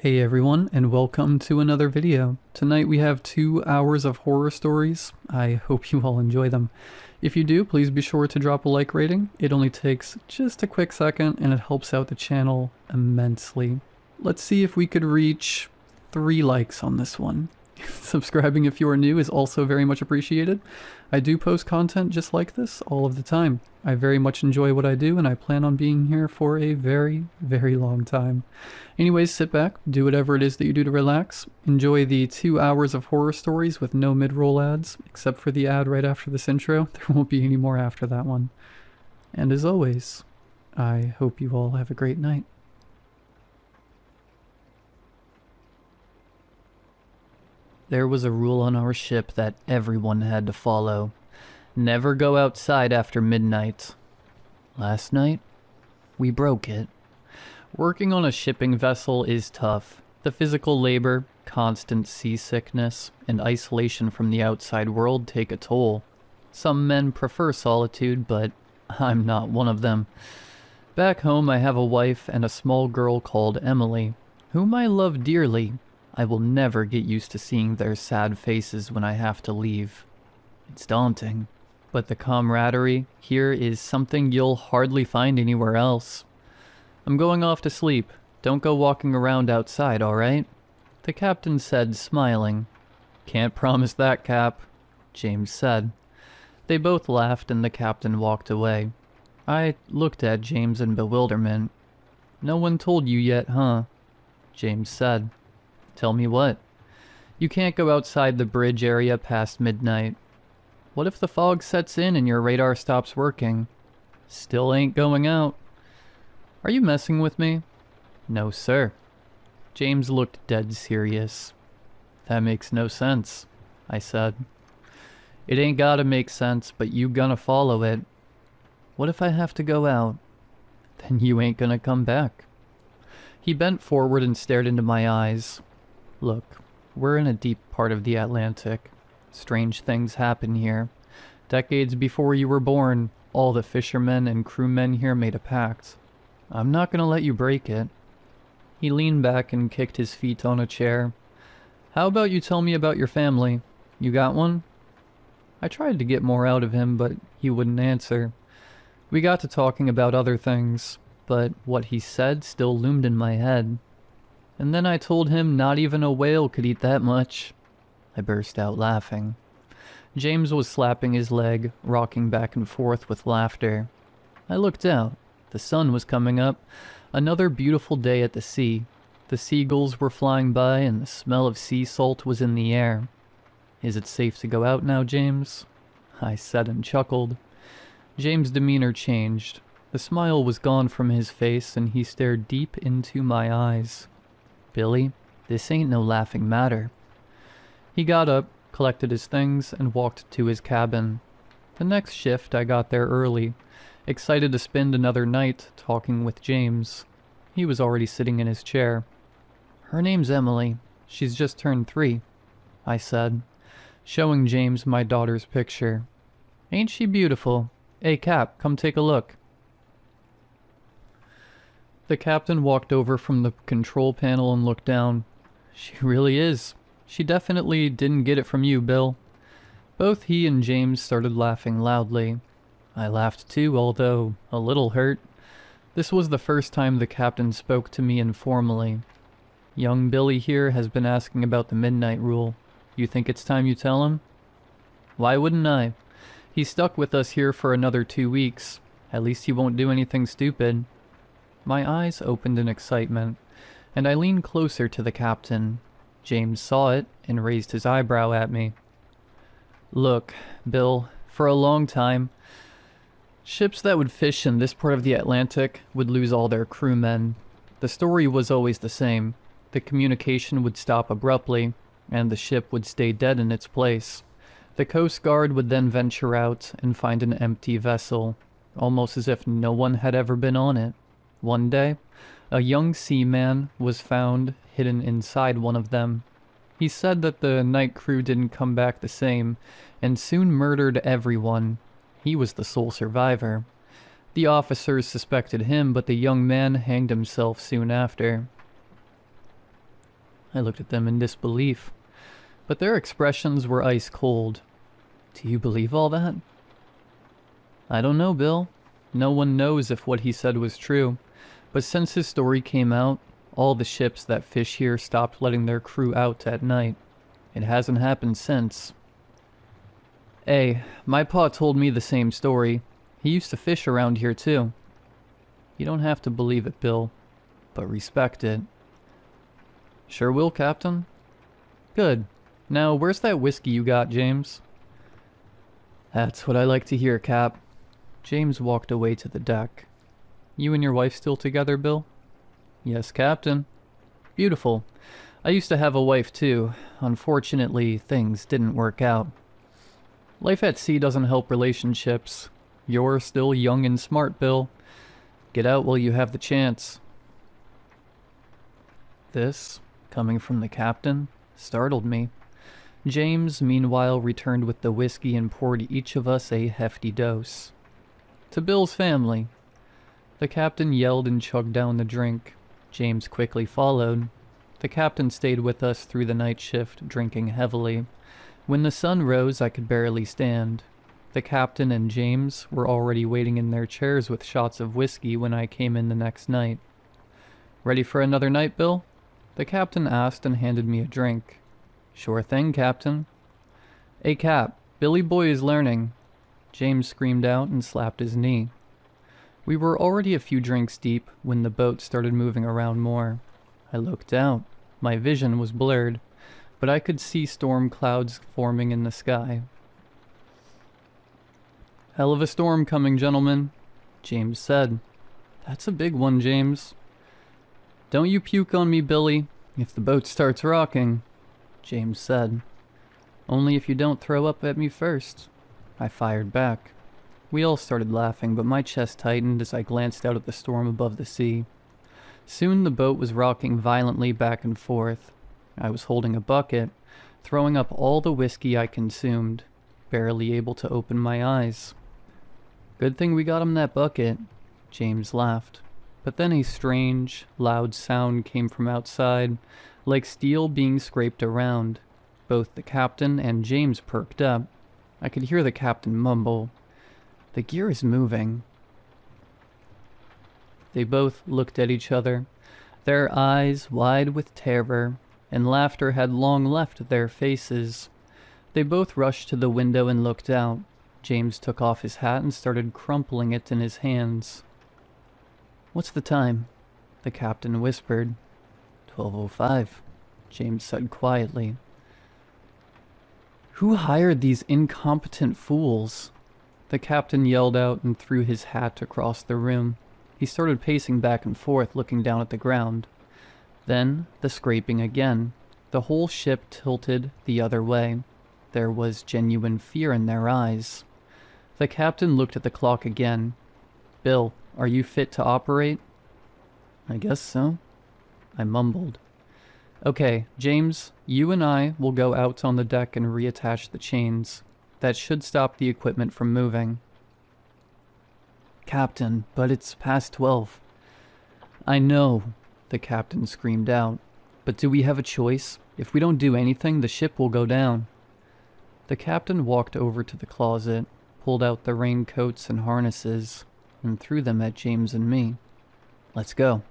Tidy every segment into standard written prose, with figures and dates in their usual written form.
Hey everyone, and welcome to another video. Tonight we have 2 hours of horror stories. I hope you all enjoy them. If you do, please be sure to drop a like rating. It only takes just a quick second and it helps out the channel immensely. Let's see if we could reach 3 likes on this one. Subscribing if you are new is also very much appreciated. I do post content just like this all of the time. I very much enjoy what I do and I plan on being here for a very, very long time. Anyways, sit back, do whatever it is that you do to relax. Enjoy the 2 hours of horror stories with no mid-roll ads, except for the ad right after this intro. There won't be any more after that one. And as always, I hope you all have a great night. There was a rule on our ship that everyone had to follow. Never go outside after midnight. Last night, we broke it. Working on a shipping vessel is tough. The physical labor, constant seasickness, and isolation from the outside world take a toll. Some men prefer solitude, but I'm not one of them. Back home, I have a wife and a small girl called Emily, whom I love dearly. I will never get used to seeing their sad faces when I have to leave. It's daunting, but the camaraderie here is something you'll hardly find anywhere else. I'm going off to sleep. Don't go walking around outside, alright? The captain said, smiling. Can't promise that, Cap, James said. They both laughed and the captain walked away. I looked at James in bewilderment. No one told you yet, huh? James said. Tell me what? You can't go outside the bridge area past midnight. What if the fog sets in and your radar stops working? Still ain't going out. Are you messing with me? No, sir. James looked dead serious. That makes no sense, I said. It ain't gotta make sense, but you gonna follow it. What if I have to go out? Then you ain't gonna come back. He bent forward and stared into my eyes. Look, we're in a deep part of the Atlantic. Strange things happen here. Decades before you were born, all the fishermen and crewmen here made a pact. I'm not gonna let you break it. He leaned back and kicked his feet on a chair. How about you tell me about your family? You got one? I tried to get more out of him, but he wouldn't answer. We got to talking about other things, but what he said still loomed in my head. And then I told him not even a whale could eat that much. I burst out laughing. James was slapping his leg, rocking back and forth with laughter. I looked out. The sun was coming up. Another beautiful day at the sea. The seagulls were flying by and the smell of sea salt was in the air. Is it safe to go out now, James? I said and chuckled. James' demeanor changed. The smile was gone from his face and he stared deep into my eyes. Billy, this ain't no laughing matter. He got up, collected his things, and walked to his cabin. The next shift I got there early, excited to spend another night talking with James. He was already sitting in his chair. Her name's Emily. She's just turned 3, I said, showing James my daughter's picture. Ain't she beautiful? Hey, Cap, come take a look. The captain walked over from the control panel and looked down. She really is. She definitely didn't get it from you, Bill. Both he and James started laughing loudly. I laughed too, although a little hurt. This was the first time the captain spoke to me informally. Young Billy here has been asking about the midnight rule. You think it's time you tell him? Why wouldn't I? He's stuck with us here for another 2 weeks. At least he won't do anything stupid. My eyes opened in excitement, and I leaned closer to the captain. James saw it and raised his eyebrow at me. Look, Bill, for a long time, ships that would fish in this part of the Atlantic would lose all their crewmen. The story was always the same. The communication would stop abruptly, and the ship would stay dead in its place. The Coast Guard would then venture out and find an empty vessel, almost as if no one had ever been on it. One day, a young seaman was found hidden inside one of them. He said that the night crew didn't come back the same, and soon murdered everyone. He was the sole survivor. The officers suspected him, but the young man hanged himself soon after. I looked at them in disbelief, but their expressions were ice cold. Do you believe all that? I don't know, Bill. No one knows if what he said was true, but since his story came out, all the ships that fish here stopped letting their crew out at night. It hasn't happened since. Hey, my pa told me the same story. He used to fish around here too. You don't have to believe it, Bill, but respect it. Sure will, Captain. Good. Now, where's that whiskey you got, James? That's what I like to hear, Cap. James walked away to the deck. You and your wife still together, Bill? Yes, Captain. Beautiful. I used to have a wife too. Unfortunately, things didn't work out. Life at sea doesn't help relationships. You're still young and smart, Bill. Get out while you have the chance. This, coming from the captain, startled me. James, meanwhile, returned with the whiskey and poured each of us a hefty dose. To Bill's family. The captain yelled and chugged down the drink. James quickly followed. The captain stayed with us through the night shift, drinking heavily. When the sun rose, I could barely stand. The captain and James were already waiting in their chairs with shots of whiskey when I came in the next night. Ready for another night, Bill? The captain asked and handed me a drink. Sure thing, Captain. Hey, Cap, Billy Boy is learning. James screamed out and slapped his knee. We were already a few drinks deep when the boat started moving around more. I looked out. My vision was blurred, but I could see storm clouds forming in the sky. Hell of a storm coming, gentlemen, James said. That's a big one, James. Don't you puke on me, Billy, if the boat starts rocking, James said. Only if you don't throw up at me first, I fired back. We all started laughing, but my chest tightened as I glanced out at the storm above the sea. Soon the boat was rocking violently back and forth. I was holding a bucket, throwing up all the whiskey I consumed, barely able to open my eyes. Good thing we got him that bucket, James laughed. But then a strange, loud sound came from outside, like steel being scraped around. Both the captain and James perked up. I could hear the captain mumble, "The gear is moving." They both looked at each other, their eyes wide with terror, and laughter had long left their faces. They both rushed to the window and looked out. James took off his hat and started crumpling it in his hands. "What's the time?" the captain whispered. 12:05, James said quietly. Who hired these incompetent fools? The captain yelled out and threw his hat across the room. He started pacing back and forth, looking down at the ground. Then the scraping again. The whole ship tilted the other way. There was genuine fear in their eyes. The captain looked at the clock again. "Bill, are you fit to operate?" "I guess so," I mumbled. "Okay, James, you and I will go out on the deck and reattach the chains. That should stop the equipment from moving." "Captain, but it's past 12. "I know," the captain screamed out. "But do we have a choice? If we don't do anything, the ship will go down." The captain walked over to the closet, pulled out the raincoats and harnesses, and threw them at James and me. "Let's go."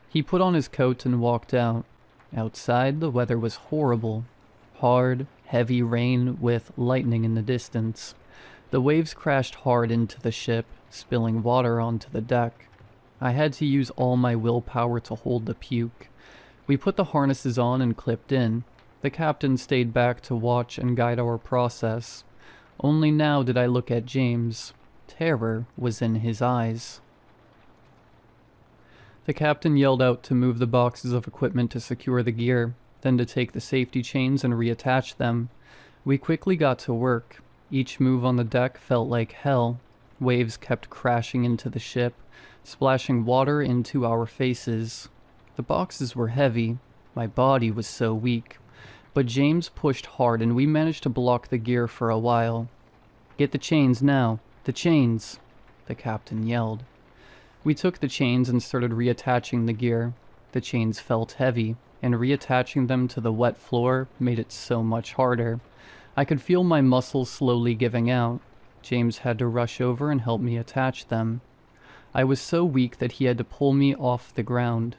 He put on his coat and walked out. Outside, the weather was horrible. Hard, heavy rain with lightning in the distance. The waves crashed hard into the ship, spilling water onto the deck. I had to use all my willpower to hold the puke. We put the harnesses on and clipped in. The captain stayed back to watch and guide our process. Only now did I look at James. Terror was in his eyes. The captain yelled out to move the boxes of equipment to secure the gear, then to take the safety chains and reattach them. We quickly got to work. Each move on the deck felt like hell. Waves kept crashing into the ship, splashing water into our faces. The boxes were heavy. My body was so weak. But James pushed hard and we managed to block the gear for a while. "Get the chains now. The chains," the captain yelled. We took the chains and started reattaching the gear. The chains felt heavy. and reattaching them to the wet floor made it so much harder. I could feel my muscles slowly giving out. James had to rush over and help me attach them. I was so weak that he had to pull me off the ground.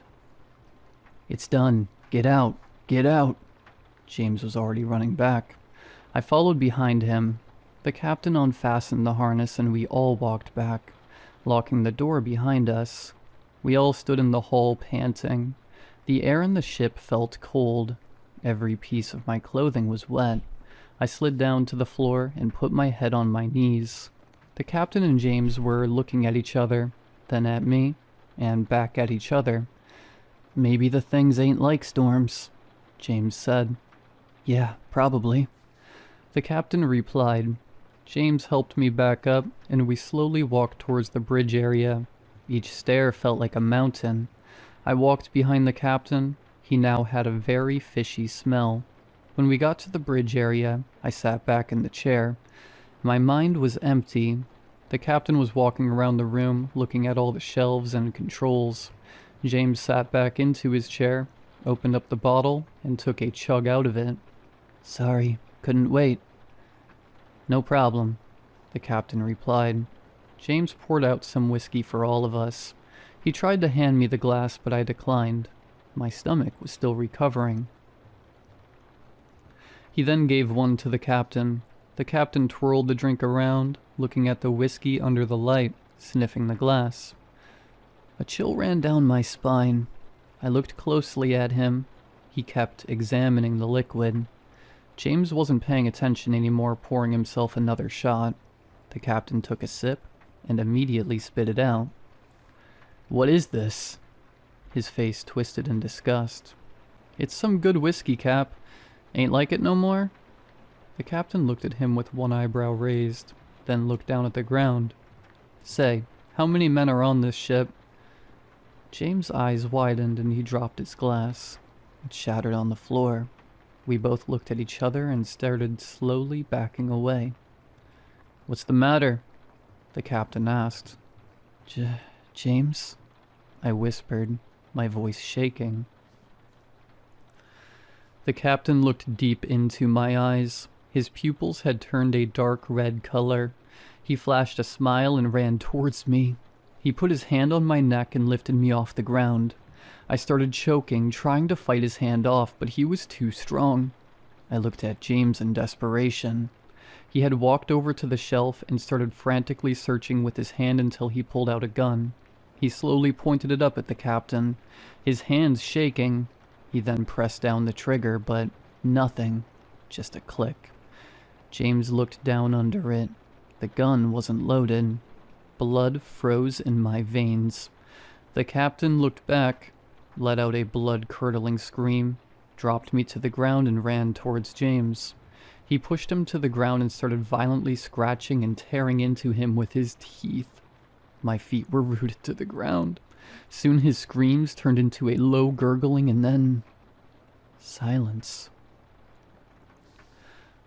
"It's done. Get out. Get out." James was already running back. I followed behind him. The captain unfastened the harness and we all walked back, locking the door behind us. We all stood in the hall panting. The air in the ship felt cold. Every piece of my clothing was wet. I slid down to the floor and put my head on my knees. The captain and James were looking at each other, then at me, and back at each other. "Maybe the things ain't like storms," James said. "Yeah, probably," the captain replied. James helped me back up, and we slowly walked towards the bridge area. Each stair felt like a mountain. I walked behind the captain. He now had a very fishy smell. When we got to the bridge area, I sat back in the chair. My mind was empty. The captain was walking around the room, looking at all the shelves and controls. James sat back into his chair, opened up the bottle, and took a chug out of it. "Sorry, couldn't wait." "No problem," the captain replied. James poured out some whiskey for all of us. He tried to hand me the glass, but I declined. My stomach was still recovering. He then gave one to the captain. The captain twirled the drink around, looking at the whiskey under the light, sniffing the glass. A chill ran down my spine. I looked closely at him. He kept examining the liquid. James wasn't paying attention anymore, pouring himself another shot. The captain took a sip and immediately spit it out. "What is this?" His face twisted in disgust. "It's some good whiskey, Cap. Ain't like it no more?" The captain looked at him with one eyebrow raised, then looked down at the ground. "Say, how many men are on this ship?" James' eyes widened and he dropped his glass. It shattered on the floor. We both looked at each other and started slowly backing away. "What's the matter?" the captain asked. James?" I whispered, my voice shaking. The captain looked deep into my eyes. His pupils had turned a dark red color. He flashed a smile and ran towards me. He put his hand on my neck and lifted me off the ground. I started choking, trying to fight his hand off, but he was too strong. I looked at James in desperation. He had walked over to the shelf and started frantically searching with his hand until he pulled out a gun. He slowly pointed it up at the captain, his hands shaking. He then pressed down the trigger, but nothing, just a click. James looked down under it. The gun wasn't loaded. Blood froze in my veins. The captain looked back, let out a blood-curdling scream, dropped me to the ground and ran towards James. He pushed him to the ground and started violently scratching and tearing into him with his teeth. My feet were rooted to the ground. Soon his screams turned into a low gurgling and then silence.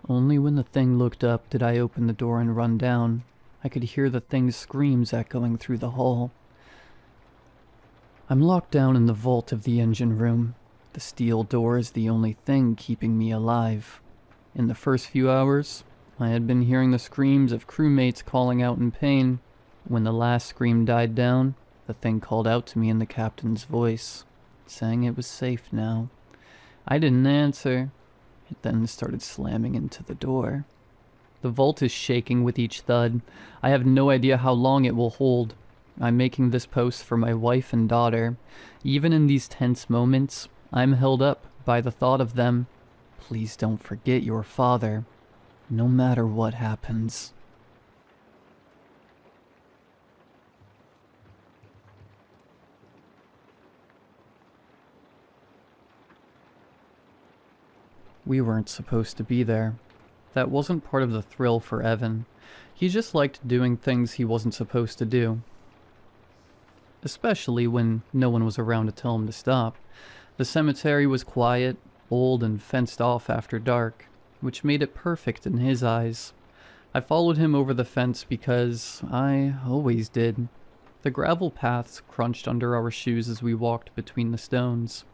Only when the thing looked up did I open the door and run down. I could hear the thing's screams echoing through the hall. I'm locked down in the vault of the engine room. The steel door is the only thing keeping me alive. In the first few hours, I had been hearing the screams of crewmates calling out in pain. When the last scream died down, the thing called out to me in the captain's voice, saying it was safe now. I didn't answer. It then started slamming into the door. The vault is shaking with each thud. I have no idea how long it will hold. I'm making this post for my wife and daughter. Even in these tense moments, I'm held up by the thought of them. Please don't forget your father, no matter what happens. We weren't supposed to be there. That wasn't part of the thrill for Evan. He just liked doing things he wasn't supposed to do. Especially when no one was around to tell him to stop. The cemetery was quiet, old, and fenced off after dark, which made it perfect in his eyes. I followed him over the fence because I always did. The gravel paths crunched under our shoes as we walked between the stones.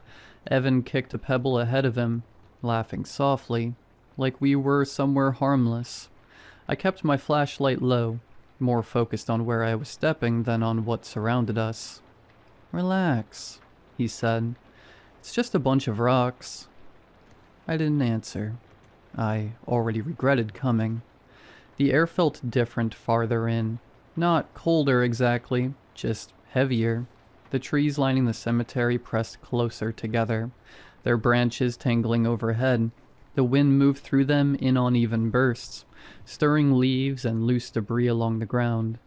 Evan kicked a pebble ahead of him, laughing softly, like we were somewhere harmless. I kept my flashlight low, more focused on where I was stepping than on what surrounded us. "Relax," he said. "It's just a bunch of rocks." I didn't answer. I already regretted coming. The air felt different farther in. Not colder exactly, just heavier. The trees lining the cemetery pressed closer together, their branches tangling overhead. The wind moved through them in uneven bursts, stirring leaves and loose debris along the ground.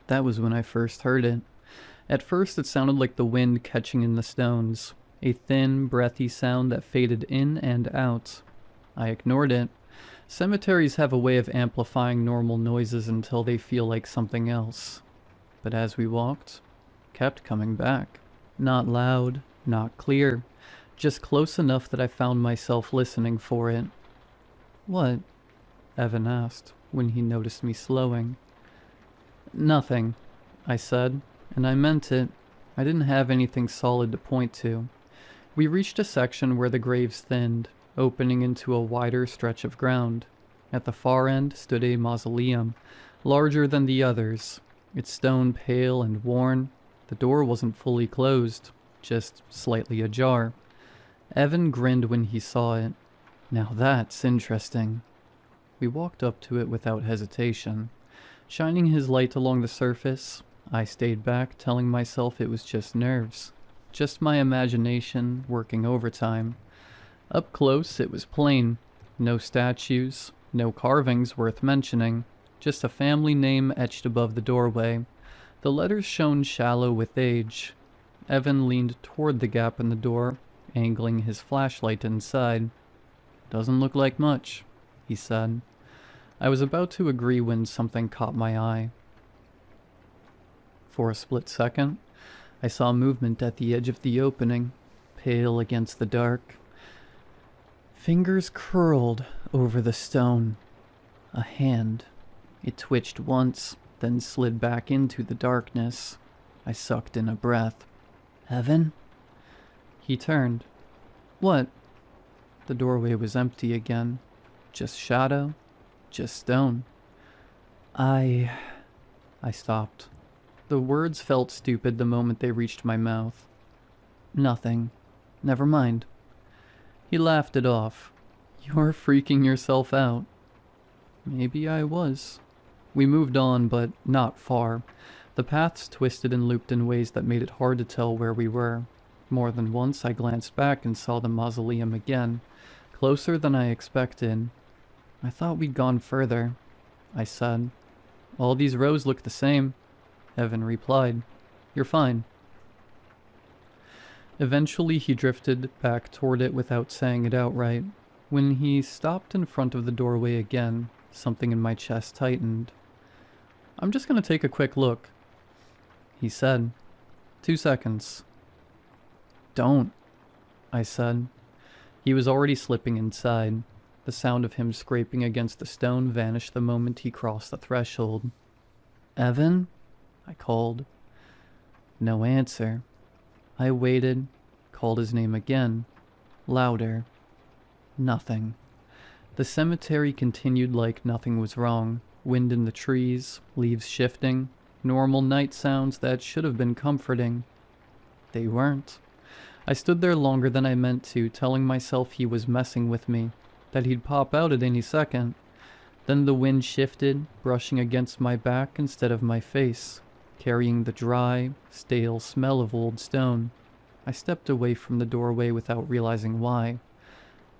That was when I first heard it. At first it sounded like the wind catching in the stones, a thin, breathy sound that faded in and out. I ignored it. Cemeteries have a way of amplifying normal noises until they feel like something else. But as we walked, it kept coming back. Not loud, not clear, just close enough that I found myself listening for it. "What?" Evan asked, when he noticed me slowing. "Nothing," I said, and I meant it. I didn't have anything solid to point to. We reached a section where the graves thinned, opening into a wider stretch of ground. At the far end stood a mausoleum, larger than the others, its stone pale and worn. The door wasn't fully closed, just slightly ajar. Evan grinned when he saw it. "Now that's interesting." We walked up to it without hesitation. Shining his light along the surface, I stayed back, telling myself it was just nerves. Just my imagination working overtime. Up close, it was plain. No statues, no carvings worth mentioning. Just a family name etched above the doorway. The letters shone shallow with age. Evan leaned toward the gap in the door, angling his flashlight inside. "Doesn't look like much," he said. I was about to agree when something caught my eye. For a split second, I saw movement at the edge of the opening, pale against the dark. Fingers curled over the stone. A hand. It twitched once, then slid back into the darkness. I sucked in a breath. "Evan?" He turned. "What?" The doorway was empty again. Just shadow. Just stone. I stopped. The words felt stupid the moment they reached my mouth. "Nothing. Never mind." He laughed it off. "You're freaking yourself out." Maybe I was. We moved on, but not far. The paths twisted and looped in ways that made it hard to tell where we were. More than once I glanced back and saw the mausoleum again, closer than I expected. "I thought we'd gone further," I said. "All these rows look the same," Evan replied. "You're fine." Eventually he drifted back toward it without saying it outright. When he stopped in front of the doorway again, something in my chest tightened. "I'm just gonna take a quick look," he said. 2 seconds. "Don't," I said. He was already slipping inside. The sound of him scraping against the stone vanished the moment he crossed the threshold. "Evan?" I called. No answer. I waited, called his name again, louder. Nothing. The cemetery continued like nothing was wrong. Wind in the trees, leaves shifting, normal night sounds that should have been comforting. They weren't. I stood there longer than I meant to, telling myself he was messing with me, that he'd pop out at any second. Then the wind shifted, brushing against my back instead of my face, carrying the dry, stale smell of old stone. I stepped away from the doorway without realizing why.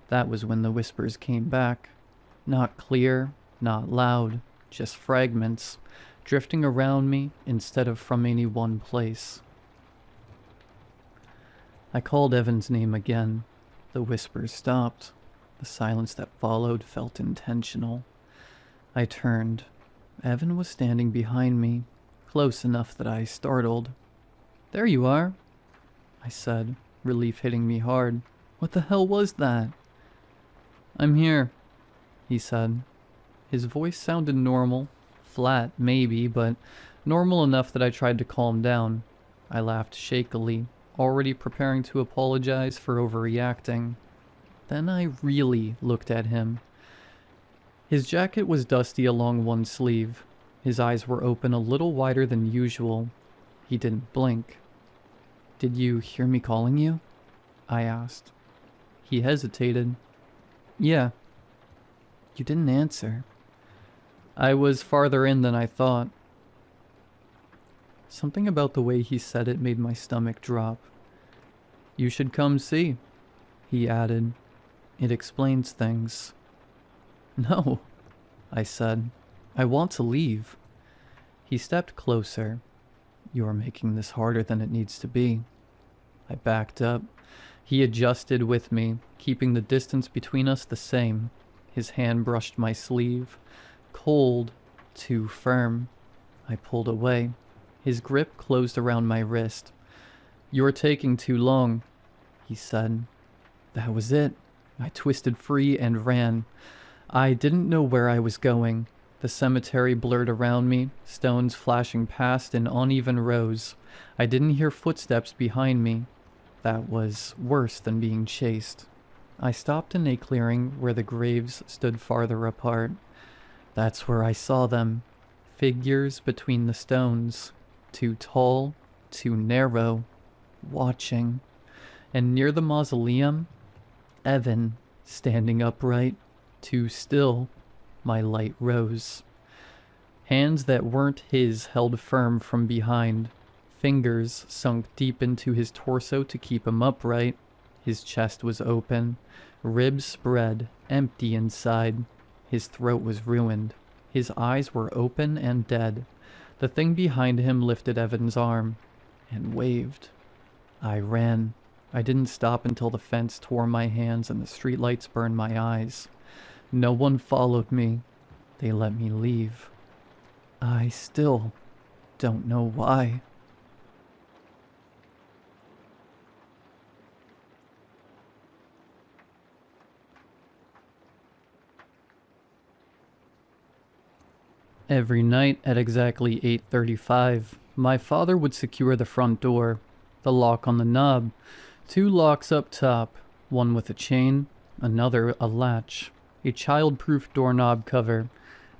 That was when the whispers came back. Not clear, not loud, just fragments, drifting around me instead of from any one place. I called Evan's name again. The whispers stopped. The silence that followed felt intentional. I turned. Evan was standing behind me, close enough that I startled. "There you are," I said, relief hitting me hard. "What the hell was that?" "I'm here," he said. His voice sounded normal, flat maybe, but normal enough that I tried to calm down. I laughed shakily, already preparing to apologize for overreacting. Then I really looked at him. His jacket was dusty along one sleeve. His eyes were open a little wider than usual. He didn't blink. "Did you hear me calling you?" I asked. He hesitated. "Yeah." "You didn't answer." "I was farther in than I thought." Something about the way he said it made my stomach drop. "You should come see," he added. "It explains things." "No," I said. "I want to leave." He stepped closer. "You're making this harder than it needs to be." I backed up. He adjusted with me, keeping the distance between us the same. His hand brushed my sleeve. Cold, too firm. I pulled away. His grip closed around my wrist. "You're taking too long," he said. That was it. I twisted free and ran. I didn't know where I was going. The cemetery blurred around me, stones flashing past in uneven rows. I didn't hear footsteps behind me. That was worse than being chased. I stopped in a clearing where the graves stood farther apart. That's where I saw them. Figures between the stones. Too tall, too narrow. Watching. And near the mausoleum, Evan, standing upright. Too still. My light rose. Hands that weren't his held firm from behind. Fingers sunk deep into his torso to keep him upright. His chest was open. Ribs spread, empty inside. His throat was ruined. His eyes were open and dead. The thing behind him lifted Evan's arm and waved. I ran. I didn't stop until the fence tore my hands and the streetlights burned my eyes. No one followed me. They let me leave. I still don't know why. Every night at exactly 8:35, my father would secure the front door, the lock on the knob, 2 locks up top, one with a chain, another a latch, a child-proof doorknob cover,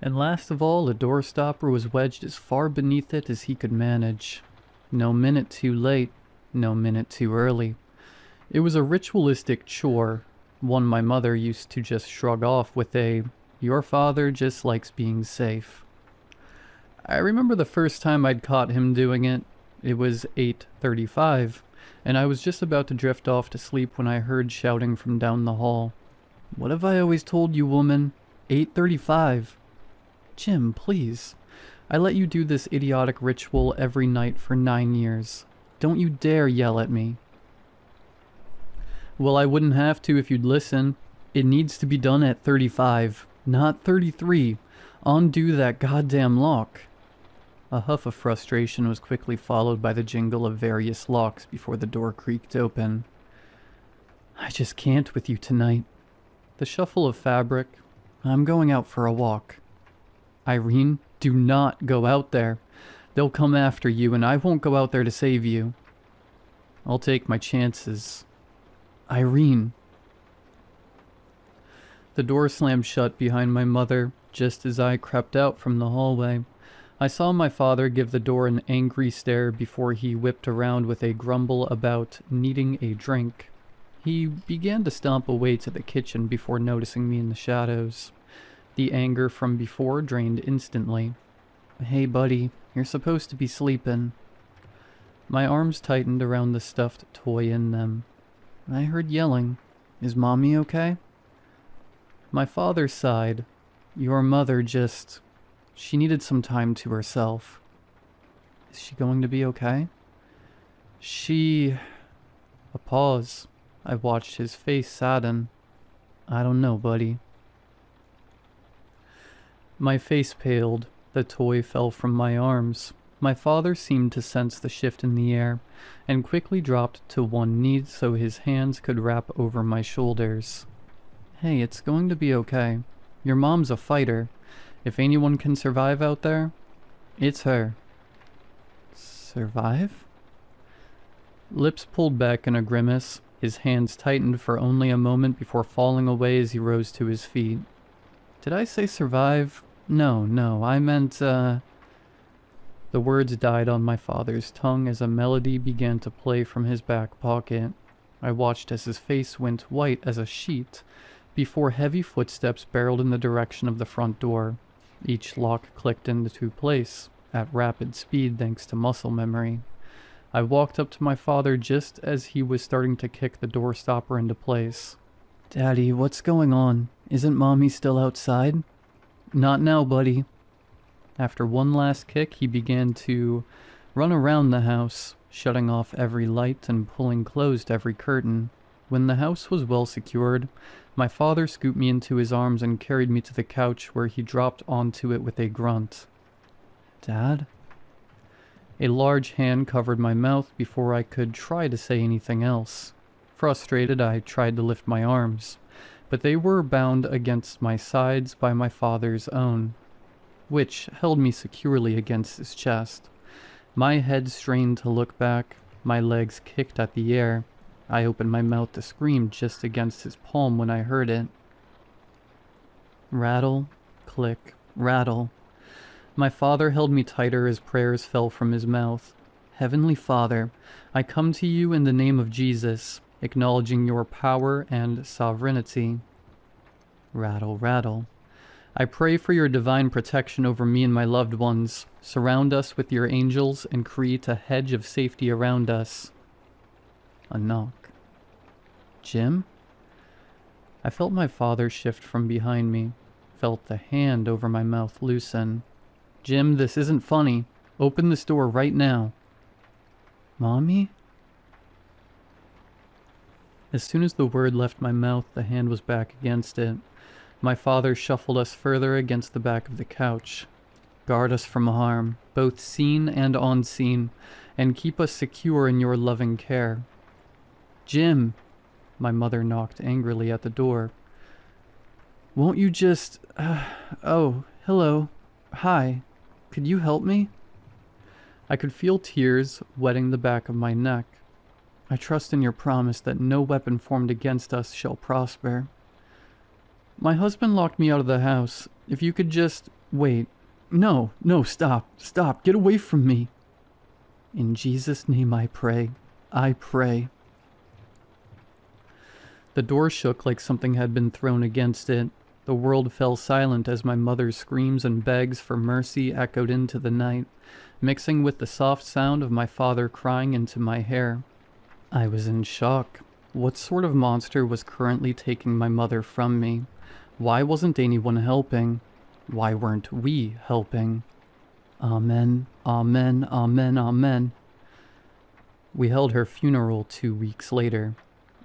and last of all, a door stopper was wedged as far beneath it as he could manage. No minute too late, no minute too early. It was a ritualistic chore, one my mother used to just shrug off with a, "Your father just likes being safe." I remember the first time I'd caught him doing it. It was 8:35, and I was just about to drift off to sleep when I heard shouting from down the hall. "What have I always told you, woman? 8:35. Jim, please. I let you do this idiotic ritual every night for 9 years. Don't you dare yell at me." "Well, I wouldn't have to if you'd listen. It needs to be done at 35, not 33. Undo that goddamn lock." A huff of frustration was quickly followed by the jingle of various locks before the door creaked open. "I just can't with you tonight." The shuffle of fabric. "I'm going out for a walk." "Irene, do not go out there. They'll come after you and I won't go out there to save you." "I'll take my chances." "Irene." The door slammed shut behind my mother just as I crept out from the hallway. I saw my father give the door an angry stare before he whipped around with a grumble about needing a drink. He began to stomp away to the kitchen before noticing me in the shadows. The anger from before drained instantly. "Hey buddy, you're supposed to be sleeping." My arms tightened around the stuffed toy in them. I heard yelling. "Is mommy okay?" My father sighed. "Your mother just... she needed some time to herself." "Is she going to be okay?" "She..." A pause. I watched his face sadden. "I don't know, buddy." My face paled. The toy fell from my arms. My father seemed to sense the shift in the air, and quickly dropped to one knee so his hands could wrap over my shoulders. "Hey, it's going to be okay. Your mom's a fighter. If anyone can survive out there, it's her." "Survive?" Lips pulled back in a grimace, his hands tightened for only a moment before falling away as he rose to his feet. Did I say survive? No, I meant, The words died on my father's tongue as a melody began to play from his back pocket. I watched as his face went white as a sheet before heavy footsteps barreled in the direction of the front door. Each lock clicked into place, at rapid speed thanks to muscle memory. I walked up to my father just as he was starting to kick the door stopper into place. "Daddy, what's going on? Isn't Mommy still outside?" "Not now, buddy." After one last kick, he began to run around the house, shutting off every light and pulling closed every curtain. When the house was well secured, my father scooped me into his arms and carried me to the couch where he dropped onto it with a grunt. "Dad?" A large hand covered my mouth before I could try to say anything else. Frustrated, I tried to lift my arms, but they were bound against my sides by my father's own, which held me securely against his chest. My head strained to look back, my legs kicked at the air. I opened my mouth to scream just against his palm when I heard it. Rattle, click, rattle. My father held me tighter as prayers fell from his mouth. "Heavenly Father, I come to you in the name of Jesus, acknowledging your power and sovereignty." Rattle, rattle. "I pray for your divine protection over me and my loved ones. Surround us with your angels and create a hedge of safety around us." A knock. "Jim?" I felt my father shift from behind me, felt the hand over my mouth loosen. "Jim, this isn't funny. Open this door right now." "Mommy?" As soon as the word left my mouth, the hand was back against it. My father shuffled us further against the back of the couch. "Guard us from harm, both seen and unseen, and keep us secure in your loving care." "Jim!" My mother knocked angrily at the door. "Won't you just... oh, hello. Hi. Could you help me?" I could feel tears wetting the back of my neck. "I trust in your promise that no weapon formed against us shall prosper." "My husband locked me out of the house. If you could just... wait. No, stop, get away from me." "In Jesus' name I pray. I pray." The door shook like something had been thrown against it. The world fell silent as my mother's screams and begs for mercy echoed into the night, mixing with the soft sound of my father crying into my hair. I was in shock. What sort of monster was currently taking my mother from me? Why wasn't anyone helping? Why weren't we helping? Amen, amen, amen, amen. We held her funeral 2 weeks later.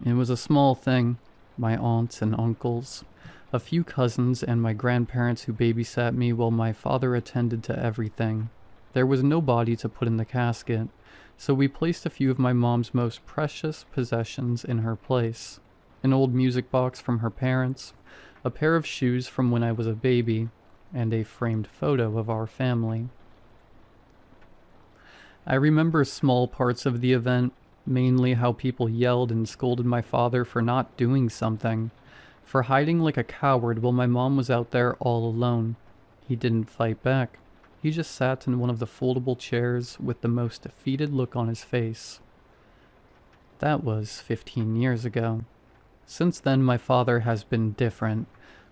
It was a small thing. My aunts and uncles, a few cousins, and my grandparents who babysat me while my father attended to everything. There was no body to put in the casket, so we placed a few of my mom's most precious possessions in her place. An old music box from her parents, a pair of shoes from when I was a baby, and a framed photo of our family. I remember small parts of the event, mainly how people yelled and scolded my father for not doing something, for hiding like a coward while my mom was out there all alone. He didn't fight back. He just sat in one of the foldable chairs with the most defeated look on his face. That was 15 years ago. Since then, my father has been different,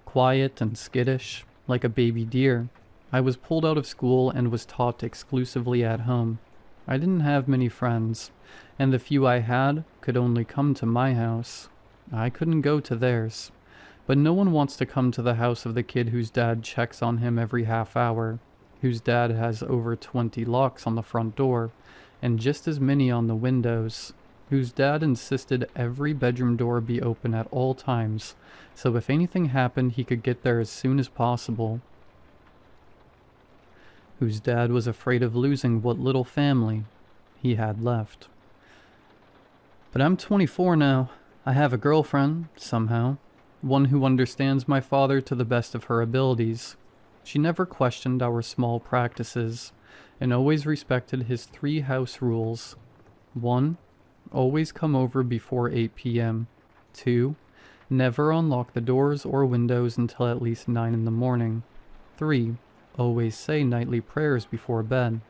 quiet and skittish, like a baby deer. I was pulled out of school and was taught exclusively at home. I didn't have many friends, and the few I had could only come to my house. I couldn't go to theirs. But no one wants to come to the house of the kid whose dad checks on him every half hour, whose dad has over 20 locks on the front door, and just as many on the windows, whose dad insisted every bedroom door be open at all times, so if anything happened he could get there as soon as possible, whose dad was afraid of losing what little family he had left. But I'm 24 now. I have a girlfriend, somehow. One who understands my father to the best of her abilities. She never questioned our small practices, and always respected his 3 house rules. 1. Always come over before 8 p.m. 2. Never unlock the doors or windows until at least 9 in the morning. 3. Always say nightly prayers before bed.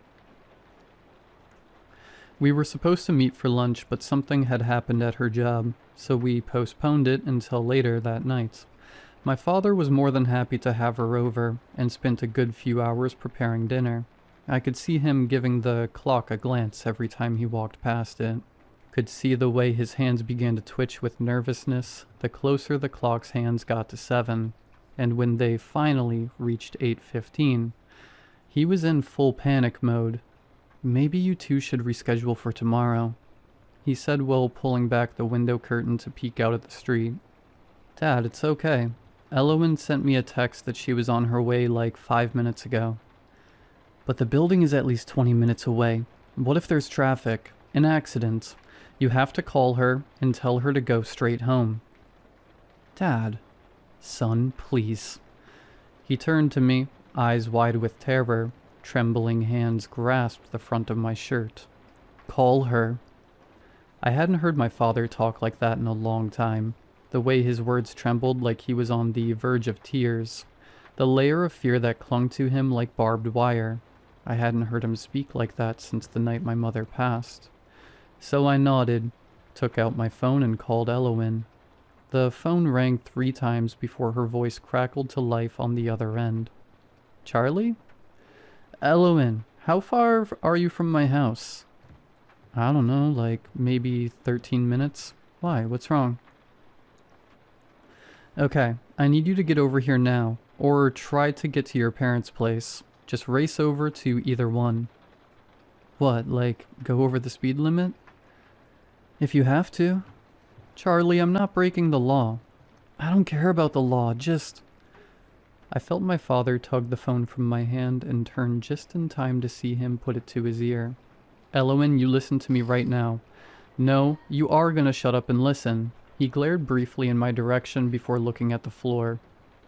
We were supposed to meet for lunch, but something had happened at her job, so we postponed it until later that night. My father was more than happy to have her over, and spent a good few hours preparing dinner. I could see him giving the clock a glance every time he walked past it. Could see the way his hands began to twitch with nervousness the closer the clock's hands got to 7, and when they finally reached 8:15, he was in full panic mode. "Maybe you two should reschedule for tomorrow," he said while pulling back the window curtain to peek out at the street. "Dad, it's okay. Elowen sent me a text that she was on her way like 5 minutes ago." "But the building is at least 20 minutes away. What if there's traffic? An accident? You have to call her and tell her to go straight home." "Dad." "Son, please." He turned to me, eyes wide with terror. Trembling hands grasped the front of my shirt. "Call her." I hadn't heard my father talk like that in a long time. The way his words trembled like he was on the verge of tears. The layer of fear that clung to him like barbed wire. I hadn't heard him speak like that since the night my mother passed. So I nodded, took out my phone and called Elowen. The phone rang 3 times before her voice crackled to life on the other end. "Charlie?" "Elowen, how far are you from my house?" "I don't know, like maybe 13 minutes. Why, what's wrong?" "Okay, I need you to get over here now, or try to get to your parents' place. Just race over to either one." "What, like go over the speed limit?" "If you have to." "Charlie, I'm not breaking the law." "I don't care about the law, just..." I felt my father tug the phone from my hand and turned just in time to see him put it to his ear. "Elowen, you listen to me right now." "No, you are gonna shut up and listen." He glared briefly in my direction before looking at the floor.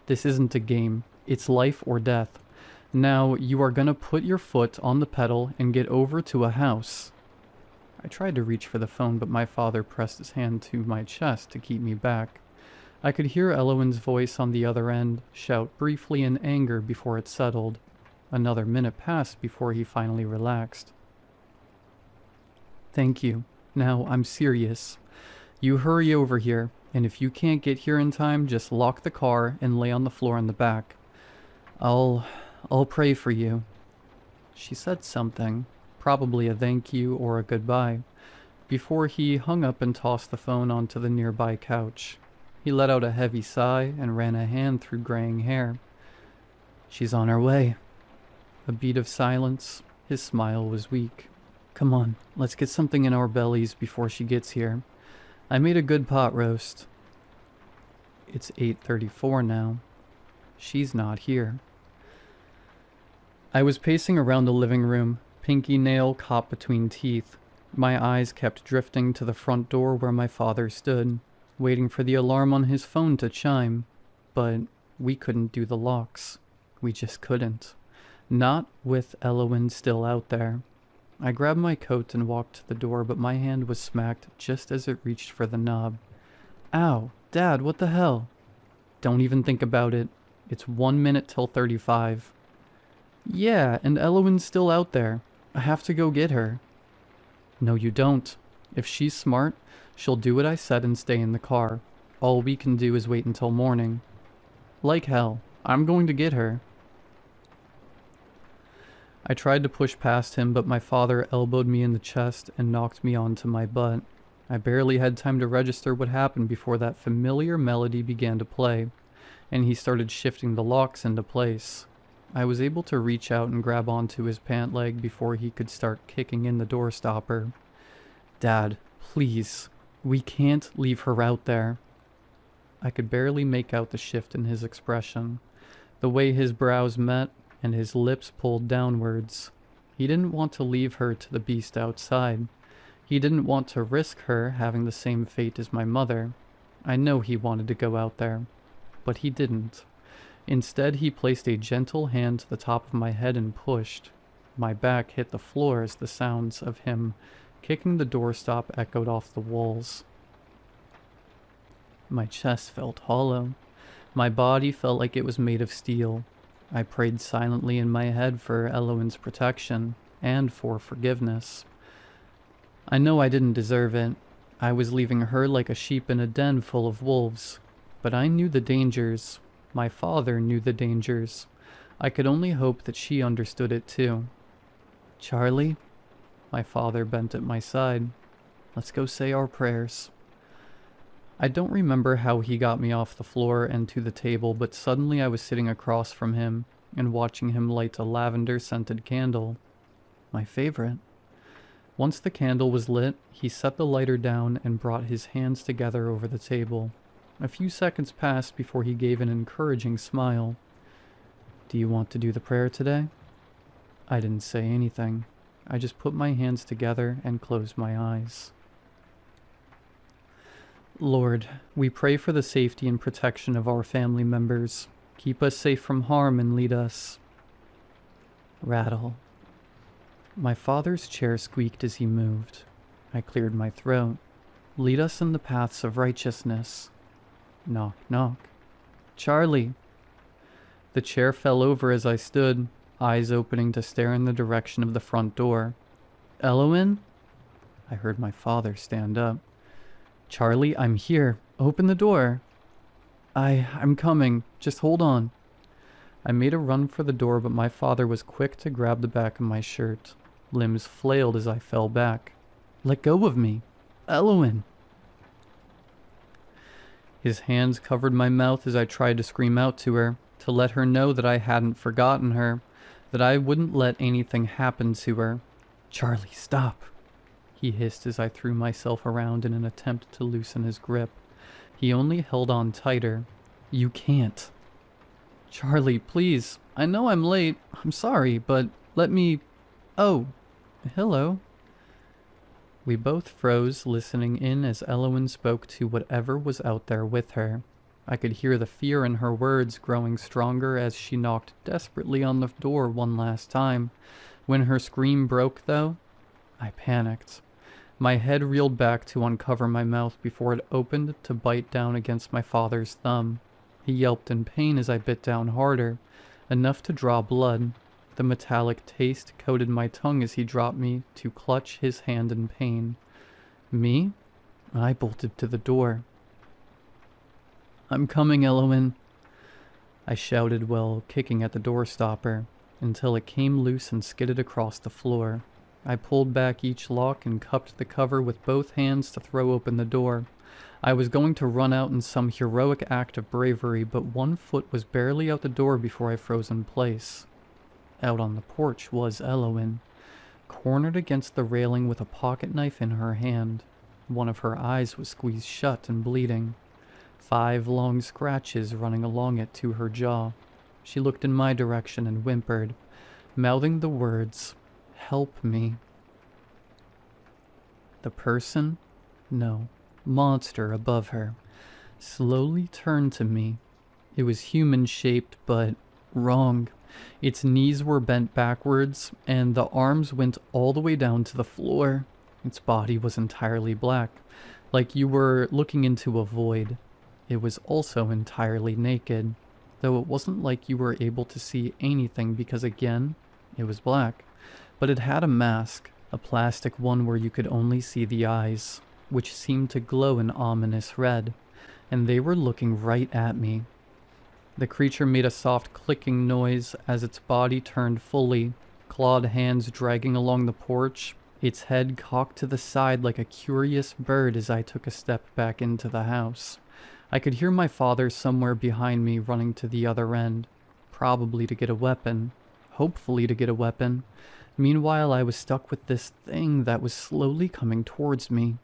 "This isn't a game. It's life or death. Now, you are gonna put your foot on the pedal and get over to a house." I tried to reach for the phone, but my father pressed his hand to my chest to keep me back. I could hear Elowen's voice on the other end shout briefly in anger before it settled. Another minute passed before he finally relaxed. "Thank you. Now, I'm serious. You hurry over here, and if you can't get here in time, just lock the car and lay on the floor in the back. I'll pray for you." She said something, probably a thank you or a goodbye, before he hung up and tossed the phone onto the nearby couch. He let out a heavy sigh and ran a hand through graying hair. "She's on her way." A beat of silence. His smile was weak. "Come on, let's get something in our bellies before she gets here. I made a good pot roast." It's 8:34 now. She's not here. I was pacing around the living room, pinky nail caught between teeth. My eyes kept drifting to the front door where my father stood, waiting for the alarm on his phone to chime. But we couldn't do the locks. We just couldn't. Not with Elowen still out there. I grabbed my coat and walked to the door, but my hand was smacked just as it reached for the knob. "Ow, Dad, what the hell?" "Don't even think about it. It's 1 minute till 35. "Yeah, and Elowen's still out there. I have to go get her." "No, you don't. If she's smart, she'll do what I said and stay in the car. All we can do is wait until morning." "Like hell. I'm going to get her." I tried to push past him, but my father elbowed me in the chest and knocked me onto my butt. I barely had time to register what happened before that familiar melody began to play, and he started shifting the locks into place. I was able to reach out and grab onto his pant leg before he could start kicking in the door stopper. "Dad, please. We can't leave her out there." I could barely make out the shift in his expression, the way his brows met and his lips pulled downwards. He didn't want to leave her to the beast outside. He didn't want to risk her having the same fate as my mother. I know he wanted to go out there, but he didn't. Instead, he placed a gentle hand to the top of my head and pushed. My back hit the floor as the sounds of him Kicking the doorstop echoed off the walls. My chest felt hollow. My body felt like it was made of steel. I prayed silently in my head for Eloin's protection and for forgiveness. I know I didn't deserve it. I was leaving her like a sheep in a den full of wolves. But I knew the dangers. My father knew the dangers. I could only hope that she understood it too. Charlie? My father bent at my side. Let's go say our prayers. I don't remember how he got me off the floor and to the table, but suddenly I was sitting across from him and watching him light a lavender-scented candle. My favorite. Once the candle was lit, he set the lighter down and brought his hands together over the table. A few seconds passed before he gave an encouraging smile. Do you want to do the prayer today? I didn't say anything. I just put my hands together and closed my eyes. Lord, we pray for the safety and protection of our family members. Keep us safe from harm and lead us. Rattle. My father's chair squeaked as he moved. I cleared my throat. Lead us in the paths of righteousness. Knock, knock. Charlie. The chair fell over as I stood, eyes opening to stare in the direction of the front door. Eloin? I heard my father stand up. Charlie, I'm here. Open the door. I'm coming. Just hold on. I made a run for the door, but my father was quick to grab the back of my shirt. Limbs flailed as I fell back. Let go of me. Eloin. His hands covered my mouth as I tried to scream out to her, to let her know that I hadn't forgotten her, that I wouldn't let anything happen to her. Charlie, stop. He hissed as I threw myself around in an attempt to loosen his grip. He only held on tighter. You can't. Charlie, please. I know I'm late. I'm sorry, but let me... Oh, hello. We both froze, listening in as Eloin spoke to whatever was out there with her. I could hear the fear in her words growing stronger as she knocked desperately on the door one last time. When her scream broke, though, I panicked. My head reeled back to uncover my mouth before it opened to bite down against my father's thumb. He yelped in pain as I bit down harder, enough to draw blood. The metallic taste coated my tongue as he dropped me to clutch his hand in pain. Me? I bolted to the door. I'm coming, Eloin. I shouted while kicking at the door stopper, until it came loose and skidded across the floor. I pulled back each lock and cupped the cover with both hands to throw open the door. I was going to run out in some heroic act of bravery, but one foot was barely out the door before I froze in place. Out on the porch was Eloin, cornered against the railing with a pocket knife in her hand. One of her eyes was squeezed shut and bleeding. 5 long scratches running along it to her jaw. She looked in my direction and whimpered, mouthing the words, "Help me." The person? No, monster above her, slowly turned to me. It was human-shaped, but wrong. Its knees were bent backwards, and the arms went all the way down to the floor. Its body was entirely black, like you were looking into a void. It was also entirely naked, though it wasn't like you were able to see anything because, again, it was black. But it had a mask, a plastic one where you could only see the eyes, which seemed to glow an ominous red, and they were looking right at me. The creature made a soft clicking noise as its body turned fully, clawed hands dragging along the porch, its head cocked to the side like a curious bird as I took a step back into the house. I could hear my father somewhere behind me running to the other end, probably to get a weapon, hopefully to get a weapon. Meanwhile, I was stuck with this thing that was slowly coming towards me.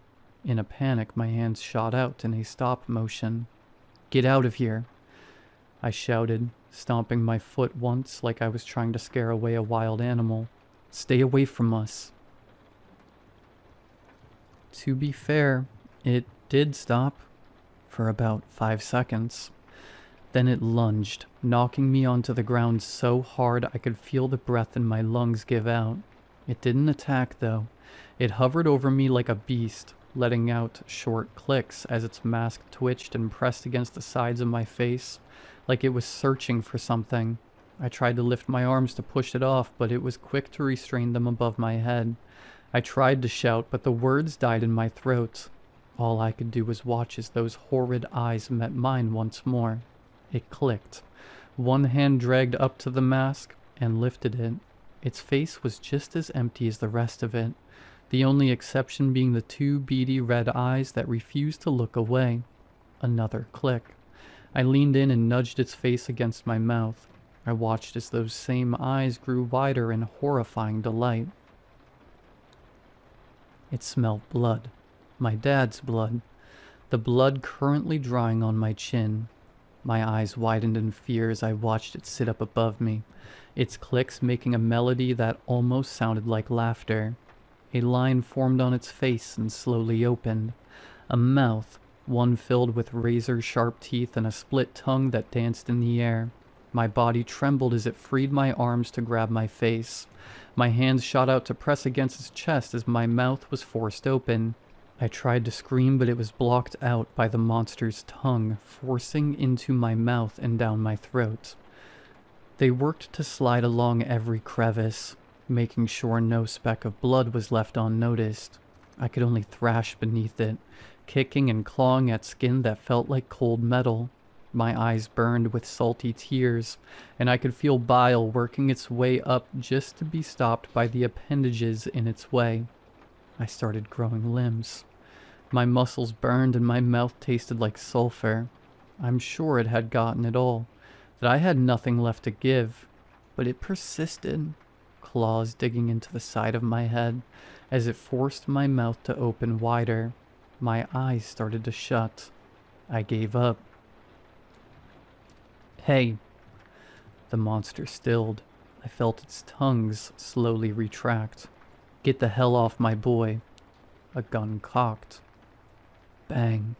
In a panic, my hands shot out in a stop motion. Get out of here, I shouted, stomping my foot once like I was trying to scare away a wild animal. Stay away from us. To be fair, it did stop. For about 5 seconds. Then it lunged, knocking me onto the ground so hard I could feel the breath in my lungs give out. It didn't attack, though. It hovered over me like a beast, letting out short clicks as its mask twitched and pressed against the sides of my face, like it was searching for something. I tried to lift my arms to push it off, but it was quick to restrain them above my head. I tried to shout, but the words died in my throat. All I could do was watch as those horrid eyes met mine once more. It clicked. One hand dragged up to the mask and lifted it. Its face was just as empty as the rest of it, the only exception being the two beady red eyes that refused to look away. Another click. I leaned in and nudged its face against my mouth. I watched as those same eyes grew wider in horrifying delight. It smelled blood. My dad's blood. The blood currently drying on my chin. My eyes widened in fear as I watched it sit up above me, its clicks making a melody that almost sounded like laughter. A line formed on its face and slowly opened. A mouth, one filled with razor-sharp teeth and a split tongue that danced in the air. My body trembled as it freed my arms to grab my face. My hands shot out to press against its chest as my mouth was forced open. I tried to scream, but it was blocked out by the monster's tongue, forcing into my mouth and down my throat. They worked to slide along every crevice, making sure no speck of blood was left unnoticed. I could only thrash beneath it, kicking and clawing at skin that felt like cold metal. My eyes burned with salty tears, and I could feel bile working its way up just to be stopped by the appendages in its way. I started growing limbs. My muscles burned and my mouth tasted like sulfur. I'm sure it had gotten it all, that I had nothing left to give, but it persisted, claws digging into the side of my head as it forced my mouth to open wider. My eyes started to shut. I gave up. Hey. The monster stilled. I felt its tongues slowly retract. Get the hell off my boy. A gun cocked. Bang.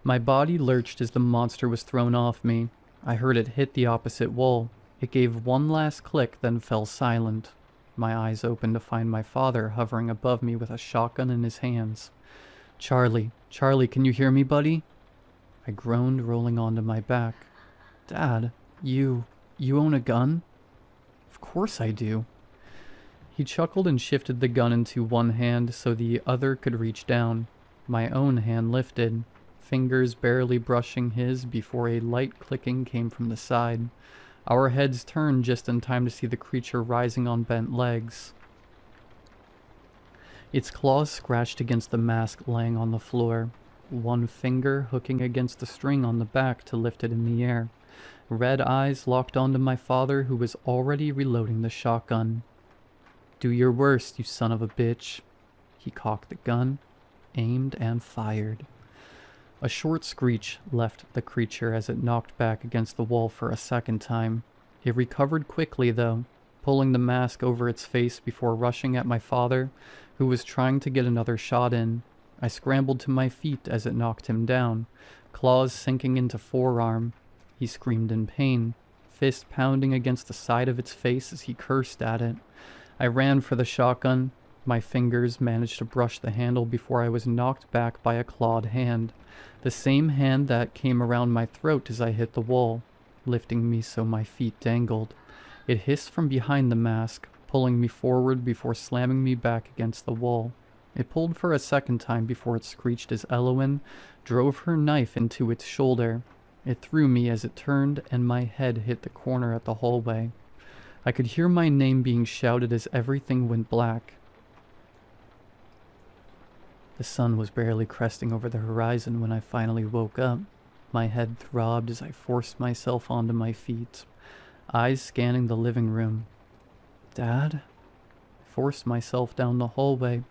My body lurched as the monster was thrown off me. I heard it hit the opposite wall. It gave one last click, then fell silent. My eyes opened to find my father hovering above me with a shotgun in his hands. Charlie, can you hear me, buddy? I groaned, rolling onto my back. Dad, you own a gun? Of course I do. He chuckled and shifted the gun into one hand so the other could reach down. My own hand lifted, fingers barely brushing his before a light clicking came from the side. Our heads turned just in time to see the creature rising on bent legs. Its claws scratched against the mask laying on the floor, one finger hooking against the string on the back to lift it in the air. Red eyes locked onto my father, who was already reloading the shotgun. Do your worst, you son of a bitch. He cocked the gun, aimed, and fired. A short screech left the creature as it knocked back against the wall for a second time. It recovered quickly, though, pulling the mask over its face before rushing at my father, who was trying to get another shot in. I scrambled to my feet as it knocked him down, claws sinking into forearm. He screamed in pain, fist pounding against the side of its face as he cursed at it. I ran for the shotgun. My fingers managed to brush the handle before I was knocked back by a clawed hand, the same hand that came around my throat as I hit the wall, lifting me so my feet dangled. It hissed from behind the mask, pulling me forward before slamming me back against the wall. It pulled for a second time before it screeched as Elowen drove her knife into its shoulder. It threw me as it turned, and my head hit the corner at the hallway. I could hear my name being shouted as everything went black. The sun was barely cresting over the horizon when I finally woke up. My head throbbed as I forced myself onto my feet, eyes scanning the living room. Dad? I forced myself down the hallway,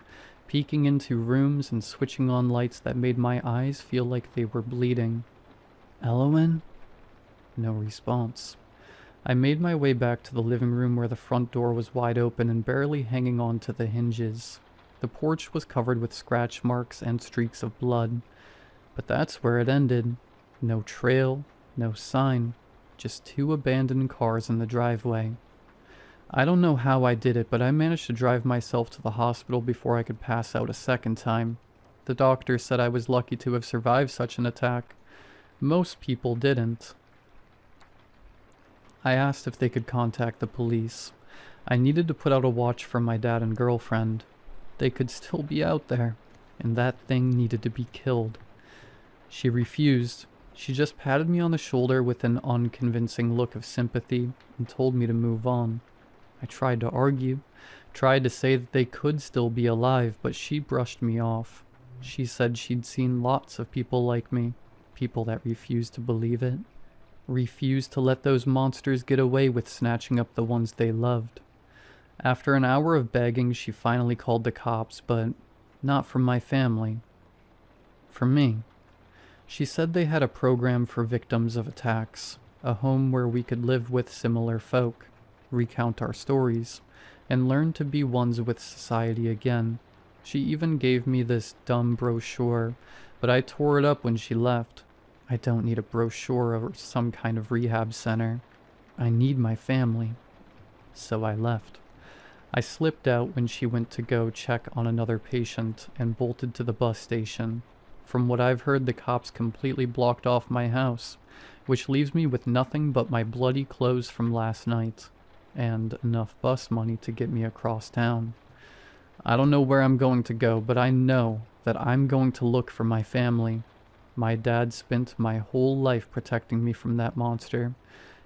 peeking into rooms and switching on lights that made my eyes feel like they were bleeding. Elowen? No response. I made my way back to the living room where the front door was wide open and barely hanging on to the hinges. The porch was covered with scratch marks and streaks of blood. But that's where it ended. No trail, no sign, just two abandoned cars in the driveway. I don't know how I did it, but I managed to drive myself to the hospital before I could pass out a second time. The doctor said I was lucky to have survived such an attack. Most people didn't. I asked if they could contact the police. I needed to put out a watch for my dad and girlfriend. They could still be out there, and that thing needed to be killed. She refused. She just patted me on the shoulder with an unconvincing look of sympathy and told me to move on. I tried to argue, tried to say that they could still be alive, but she brushed me off. She said she'd seen lots of people like me, people that refused to believe it, refused to let those monsters get away with snatching up the ones they loved. After an hour of begging, she finally called the cops, but not for my family. For me. She said they had a program for victims of attacks, a home where we could live with similar folk, recount our stories, and learn to be ones with society again. She even gave me this dumb brochure, but I tore it up when she left. I don't need a brochure or some kind of rehab center. I need my family. So I left. I slipped out when she went to go check on another patient and bolted to the bus station. From what I've heard, the cops completely blocked off my house, which leaves me with nothing but my bloody clothes from last night, and enough bus money to get me across town. I don't know where I'm going to go, but I know that I'm going to look for my family. My dad spent my whole life protecting me from that monster,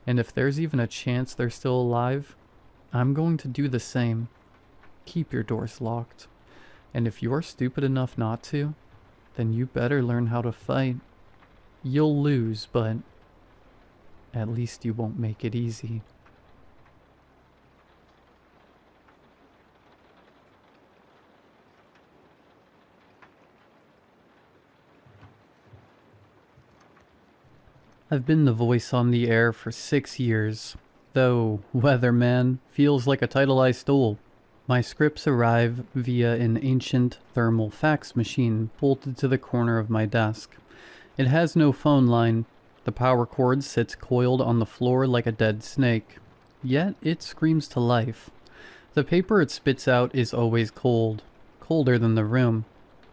and if there's even a chance they're still alive, I'm going to do the same. Keep your doors locked. And if you're stupid enough not to, then you better learn how to fight. You'll lose, but at least you won't make it easy. I've been the voice on the air for 6 years, though Weatherman feels like a title I stole. My scripts arrive via an ancient thermal fax machine bolted to the corner of my desk. It has no phone line. The power cord sits coiled on the floor like a dead snake. Yet it screams to life. The paper it spits out is always cold. Colder than the room.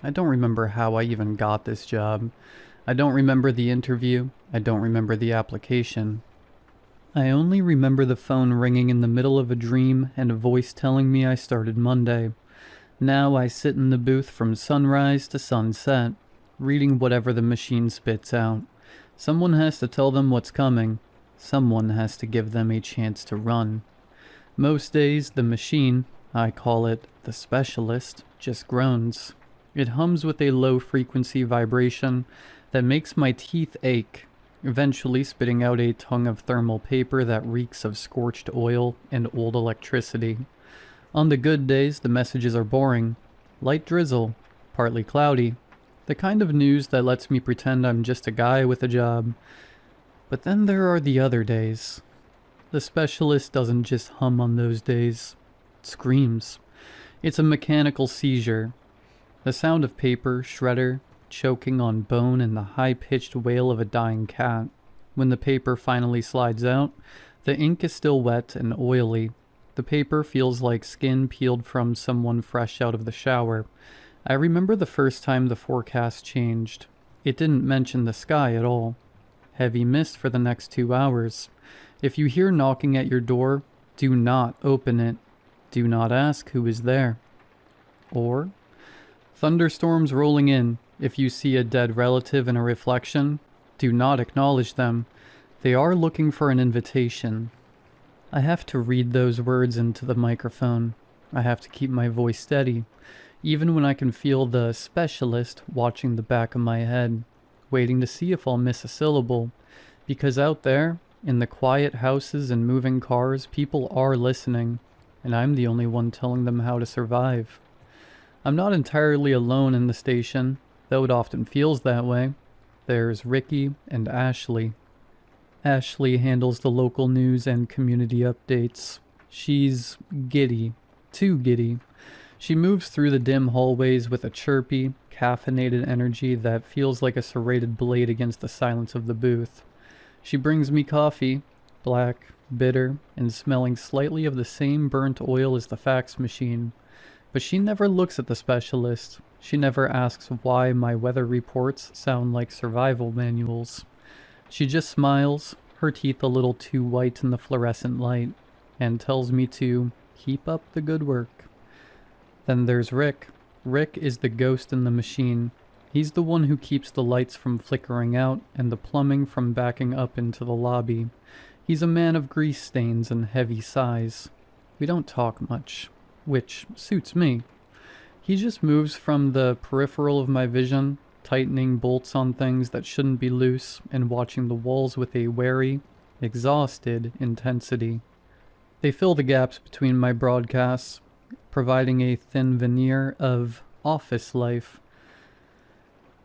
I don't remember how I even got this job. I don't remember the interview. I don't remember the application. I only remember the phone ringing in the middle of a dream and a voice telling me I started Monday. Now I sit in the booth from sunrise to sunset, reading whatever the machine spits out. Someone has to tell them what's coming. Someone has to give them a chance to run. Most days, the machine, I call it the specialist, just groans. It hums with a low-frequency vibration that makes my teeth ache, eventually spitting out a tongue of thermal paper that reeks of scorched oil and old electricity. On the good days, the messages are boring. Light drizzle, partly cloudy, the kind of news that lets me pretend I'm just a guy with a job. But then there are the other days. The specialist doesn't just hum on those days. It screams. It's a mechanical seizure. The sound of paper, shredder, choking on bone, and the high-pitched wail of a dying cat. When the paper finally slides out, the ink is still wet and oily. The paper feels like skin peeled from someone fresh out of the shower. I remember the first time the forecast changed. It didn't mention the sky at all. Heavy mist for the next 2 hours. If you hear knocking at your door, do not open it. Do not ask who is there. Or, thunderstorms rolling in. If you see a dead relative in a reflection, do not acknowledge them. They are looking for an invitation. I have to read those words into the microphone. I have to keep my voice steady, even when I can feel the specialist watching the back of my head, waiting to see if I'll miss a syllable. Because out there, in the quiet houses and moving cars, people are listening, and I'm the only one telling them how to survive. I'm not entirely alone in the station, though it often feels that way. There's Ricky and Ashley. Ashley handles the local news and community updates. She's giddy. Too giddy. She moves through the dim hallways with a chirpy, caffeinated energy that feels like a serrated blade against the silence of the booth. She brings me coffee, black, bitter, and smelling slightly of the same burnt oil as the fax machine. But she never looks at the specialist. She never asks why my weather reports sound like survival manuals. She just smiles, her teeth a little too white in the fluorescent light, and tells me to keep up the good work. Then there's Rick. Rick is the ghost in the machine. He's the one who keeps the lights from flickering out and the plumbing from backing up into the lobby. He's a man of grease stains and heavy sighs. We don't talk much, which suits me. He just moves from the peripheral of my vision, tightening bolts on things that shouldn't be loose and watching the walls with a wary, exhausted intensity. They fill the gaps between my broadcasts, providing a thin veneer of office life.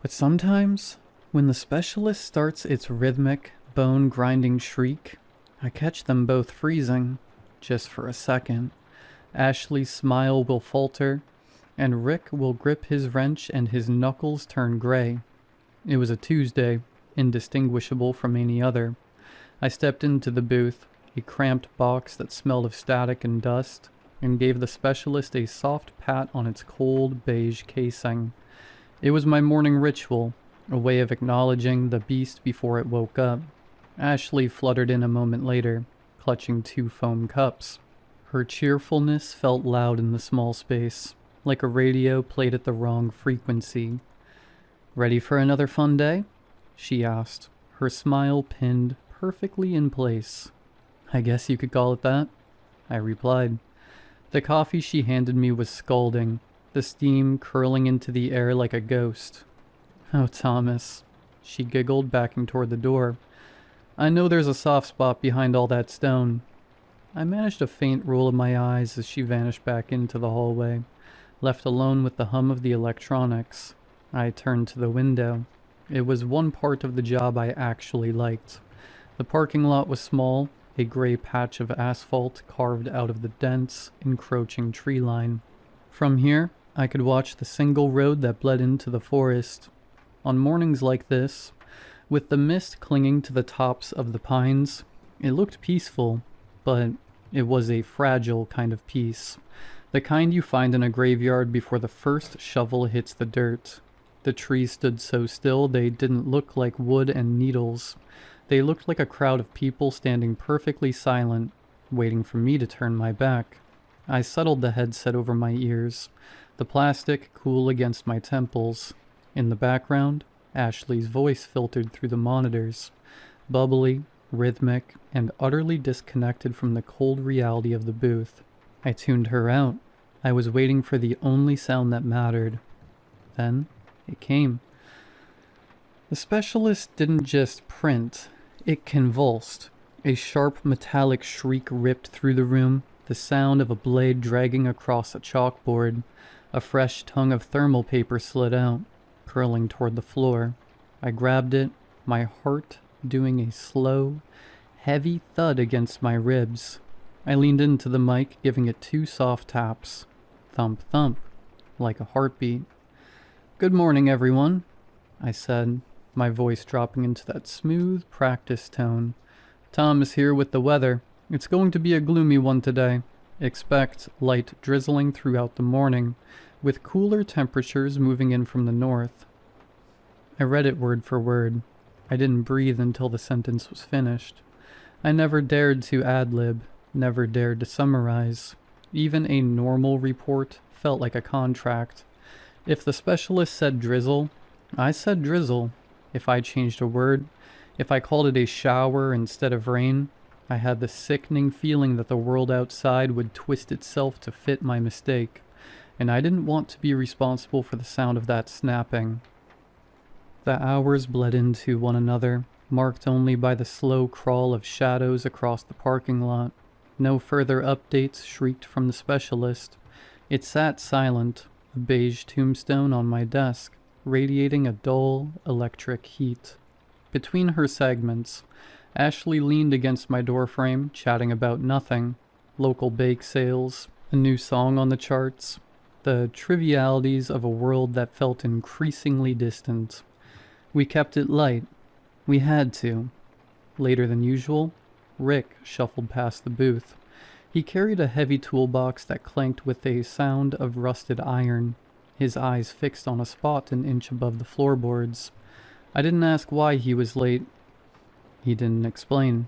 But sometimes, when the specialist starts its rhythmic, bone-grinding shriek, I catch them both freezing, just for a second. Ashley's smile will falter, and Rick will grip his wrench and his knuckles turn gray. It was a Tuesday, indistinguishable from any other. I stepped into the booth, a cramped box that smelled of static and dust, and gave the specialist a soft pat on its cold beige casing. It was my morning ritual, a way of acknowledging the beast before it woke up. Ashley fluttered in a moment later, clutching 2 foam cups. Her cheerfulness felt loud in the small space, like a radio played at the wrong frequency. "Ready for another fun day?" she asked, her smile pinned perfectly in place. "I guess you could call it that," I replied. The coffee she handed me was scalding, the steam curling into the air like a ghost. "Oh, Thomas," she giggled, backing toward the door. "I know there's a soft spot behind all that stone." I managed a faint roll of my eyes as she vanished back into the hallway, left alone with the hum of the electronics. I turned to the window. It was one part of the job I actually liked. The parking lot was small, a gray patch of asphalt carved out of the dense, encroaching tree line. From here, I could watch the single road that bled into the forest. On mornings like this, with the mist clinging to the tops of the pines, it looked peaceful, but it was a fragile kind of peace. The kind you find in a graveyard before the first shovel hits the dirt. The trees stood so still they didn't look like wood and needles. They looked like a crowd of people standing perfectly silent, waiting for me to turn my back. I settled the headset over my ears, the plastic cool against my temples. In the background, Ashley's voice filtered through the monitors, bubbly, rhythmic, and utterly disconnected from the cold reality of the booth. I tuned her out. I was waiting for the only sound that mattered. Then, it came. The specialist didn't just print, it convulsed. A sharp metallic shriek ripped through the room, the sound of a blade dragging across a chalkboard. A fresh tongue of thermal paper slid out, curling toward the floor. I grabbed it, my heart doing a slow, heavy thud against my ribs. I leaned into the mic, giving it 2 soft taps. Thump thump, like a heartbeat. "Good morning, everyone," I said, my voice dropping into that smooth practice tone. "Tom is here with the weather. It's going to be a gloomy one today. Expect light drizzling throughout the morning, with cooler temperatures moving in from the north." I read it word for word. I didn't breathe until the sentence was finished. I never dared to ad-lib, never dared to summarize. Even a normal report felt like a contract. If the specialist said drizzle, I said drizzle. If I changed a word, if I called it a shower instead of rain, I had the sickening feeling that the world outside would twist itself to fit my mistake, and I didn't want to be responsible for the sound of that snapping. The hours bled into one another, marked only by the slow crawl of shadows across the parking lot. No further updates shrieked from the specialist. It sat silent, a beige tombstone on my desk, radiating a dull, electric heat. Between her segments, Ashley leaned against my doorframe, chatting about nothing. Local bake sales, a new song on the charts, the trivialities of a world that felt increasingly distant. We kept it light. We had to. Later than usual, Rick shuffled past the booth. He carried a heavy toolbox that clanked with a sound of rusted iron, his eyes fixed on a spot an inch above the floorboards. I didn't ask why he was late. He didn't explain.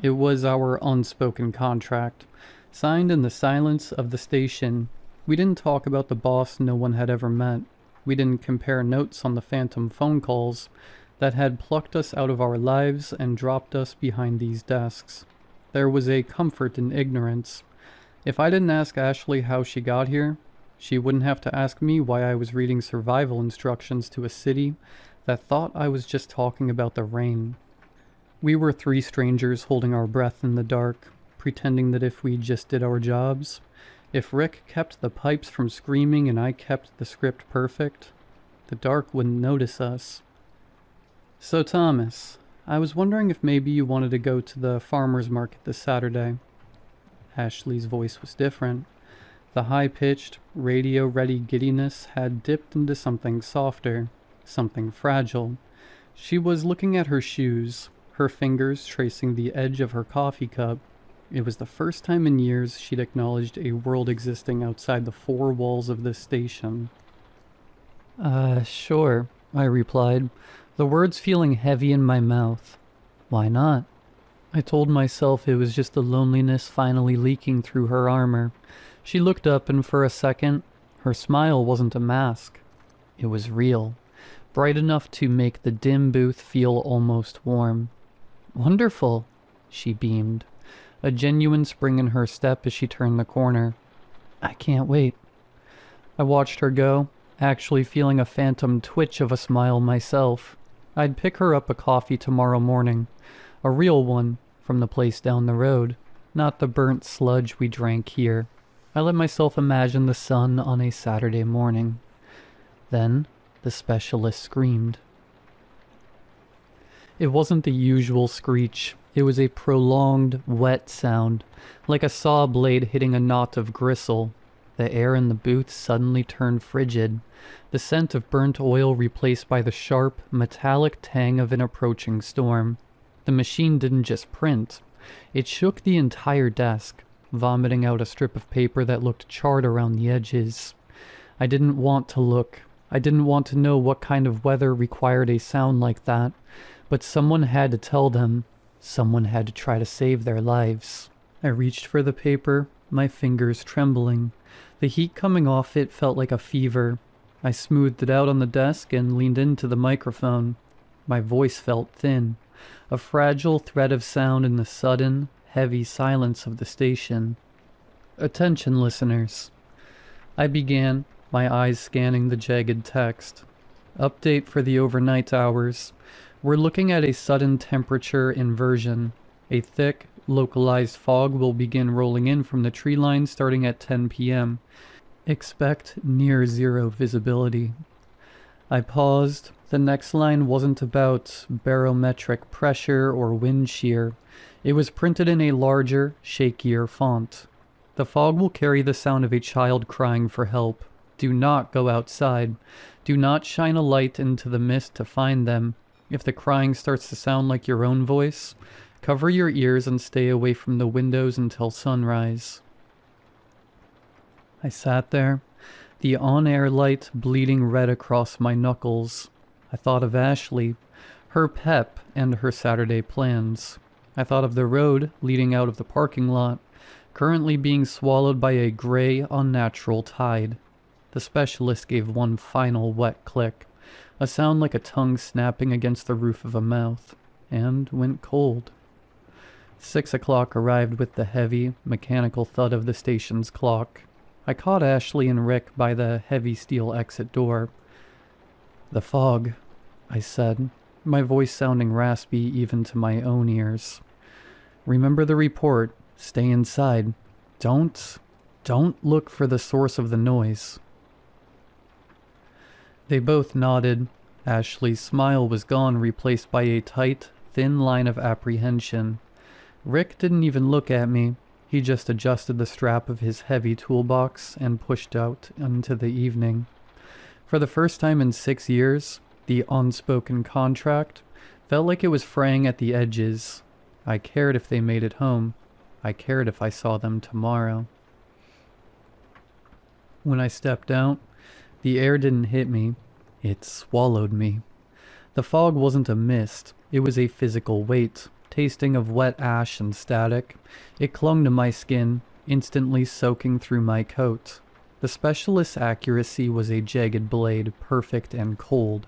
It was our unspoken contract, signed in the silence of the station. We didn't talk about the boss no one had ever met. We didn't compare notes on the phantom phone calls that had plucked us out of our lives and dropped us behind these desks. There was a comfort in ignorance. If I didn't ask Ashley how she got here, she wouldn't have to ask me why I was reading survival instructions to a city that thought I was just talking about the rain. We were three strangers holding our breath in the dark, pretending that if we just did our jobs, if Rick kept the pipes from screaming and I kept the script perfect, the dark wouldn't notice us. So Thomas, I was wondering if maybe you wanted to go to the farmer's market this Saturday. Ashley's voice was different. The high-pitched, radio-ready giddiness had dipped into something softer, something fragile. She was looking at her shoes, her fingers tracing the edge of her coffee cup. It was the first time in years she'd acknowledged a world existing outside the four walls of this station. Sure, I replied, the words feeling heavy in my mouth. Why not? I told myself it was just the loneliness finally leaking through her armor. She looked up and for a second, her smile wasn't a mask. It was real, bright enough to make the dim booth feel almost warm. Wonderful, she beamed, a genuine spring in her step as she turned the corner. I can't wait. I watched her go, actually feeling a phantom twitch of a smile myself. I'd pick her up a coffee tomorrow morning, a real one, from the place down the road, not the burnt sludge we drank here. I let myself imagine the sun on a Saturday morning. Then, the specialist screamed. It wasn't the usual screech. It was a prolonged, wet sound, like a saw blade hitting a knot of gristle. The air in the booth suddenly turned frigid, the scent of burnt oil replaced by the sharp, metallic tang of an approaching storm. The machine didn't just print. It shook the entire desk, vomiting out a strip of paper that looked charred around the edges. I didn't want to look. I didn't want to know what kind of weather required a sound like that, but someone had to tell them. Someone had to try to save their lives. I reached for the paper, my fingers trembling. The heat coming off it felt like a fever. I smoothed it out on the desk and leaned into the microphone. My voice felt thin, a fragile thread of sound in the sudden, heavy silence of the station. Attention, listeners. I began, my eyes scanning the jagged text. Update for the overnight hours. We're looking at a sudden temperature inversion. A thick, localized fog will begin rolling in from the tree line starting at 10 p.m. Expect near zero visibility. I paused. The next line wasn't about barometric pressure or wind shear. It was printed in a larger, shakier font. The fog will carry the sound of a child crying for help. Do not go outside. Do not shine a light into the mist to find them. If the crying starts to sound like your own voice, cover your ears and stay away from the windows until sunrise. I sat there, the on-air light bleeding red across my knuckles. I thought of Ashley, her pep, and her Saturday plans. I thought of the road leading out of the parking lot, currently being swallowed by a gray, unnatural tide. The specialist gave one final wet click, a sound like a tongue snapping against the roof of a mouth, and went cold. 6 o'clock arrived with the heavy, mechanical thud of the station's clock. I caught Ashley and Rick by the heavy steel exit door. The fog, I said, my voice sounding raspy even to my own ears. Remember the report. Stay inside. Don't look for the source of the noise. They both nodded. Ashley's smile was gone, replaced by a tight, thin line of apprehension. Rick didn't even look at me. He just adjusted the strap of his heavy toolbox and pushed out into the evening. For the first time in 6 years, the unspoken contract felt like it was fraying at the edges. I cared if they made it home. I cared if I saw them tomorrow. When I stepped out, the air didn't hit me. It swallowed me. The fog wasn't a mist. It was a physical weight, tasting of wet ash and static. It clung to my skin, instantly soaking through my coat. The specialist's accuracy was a jagged blade, perfect and cold.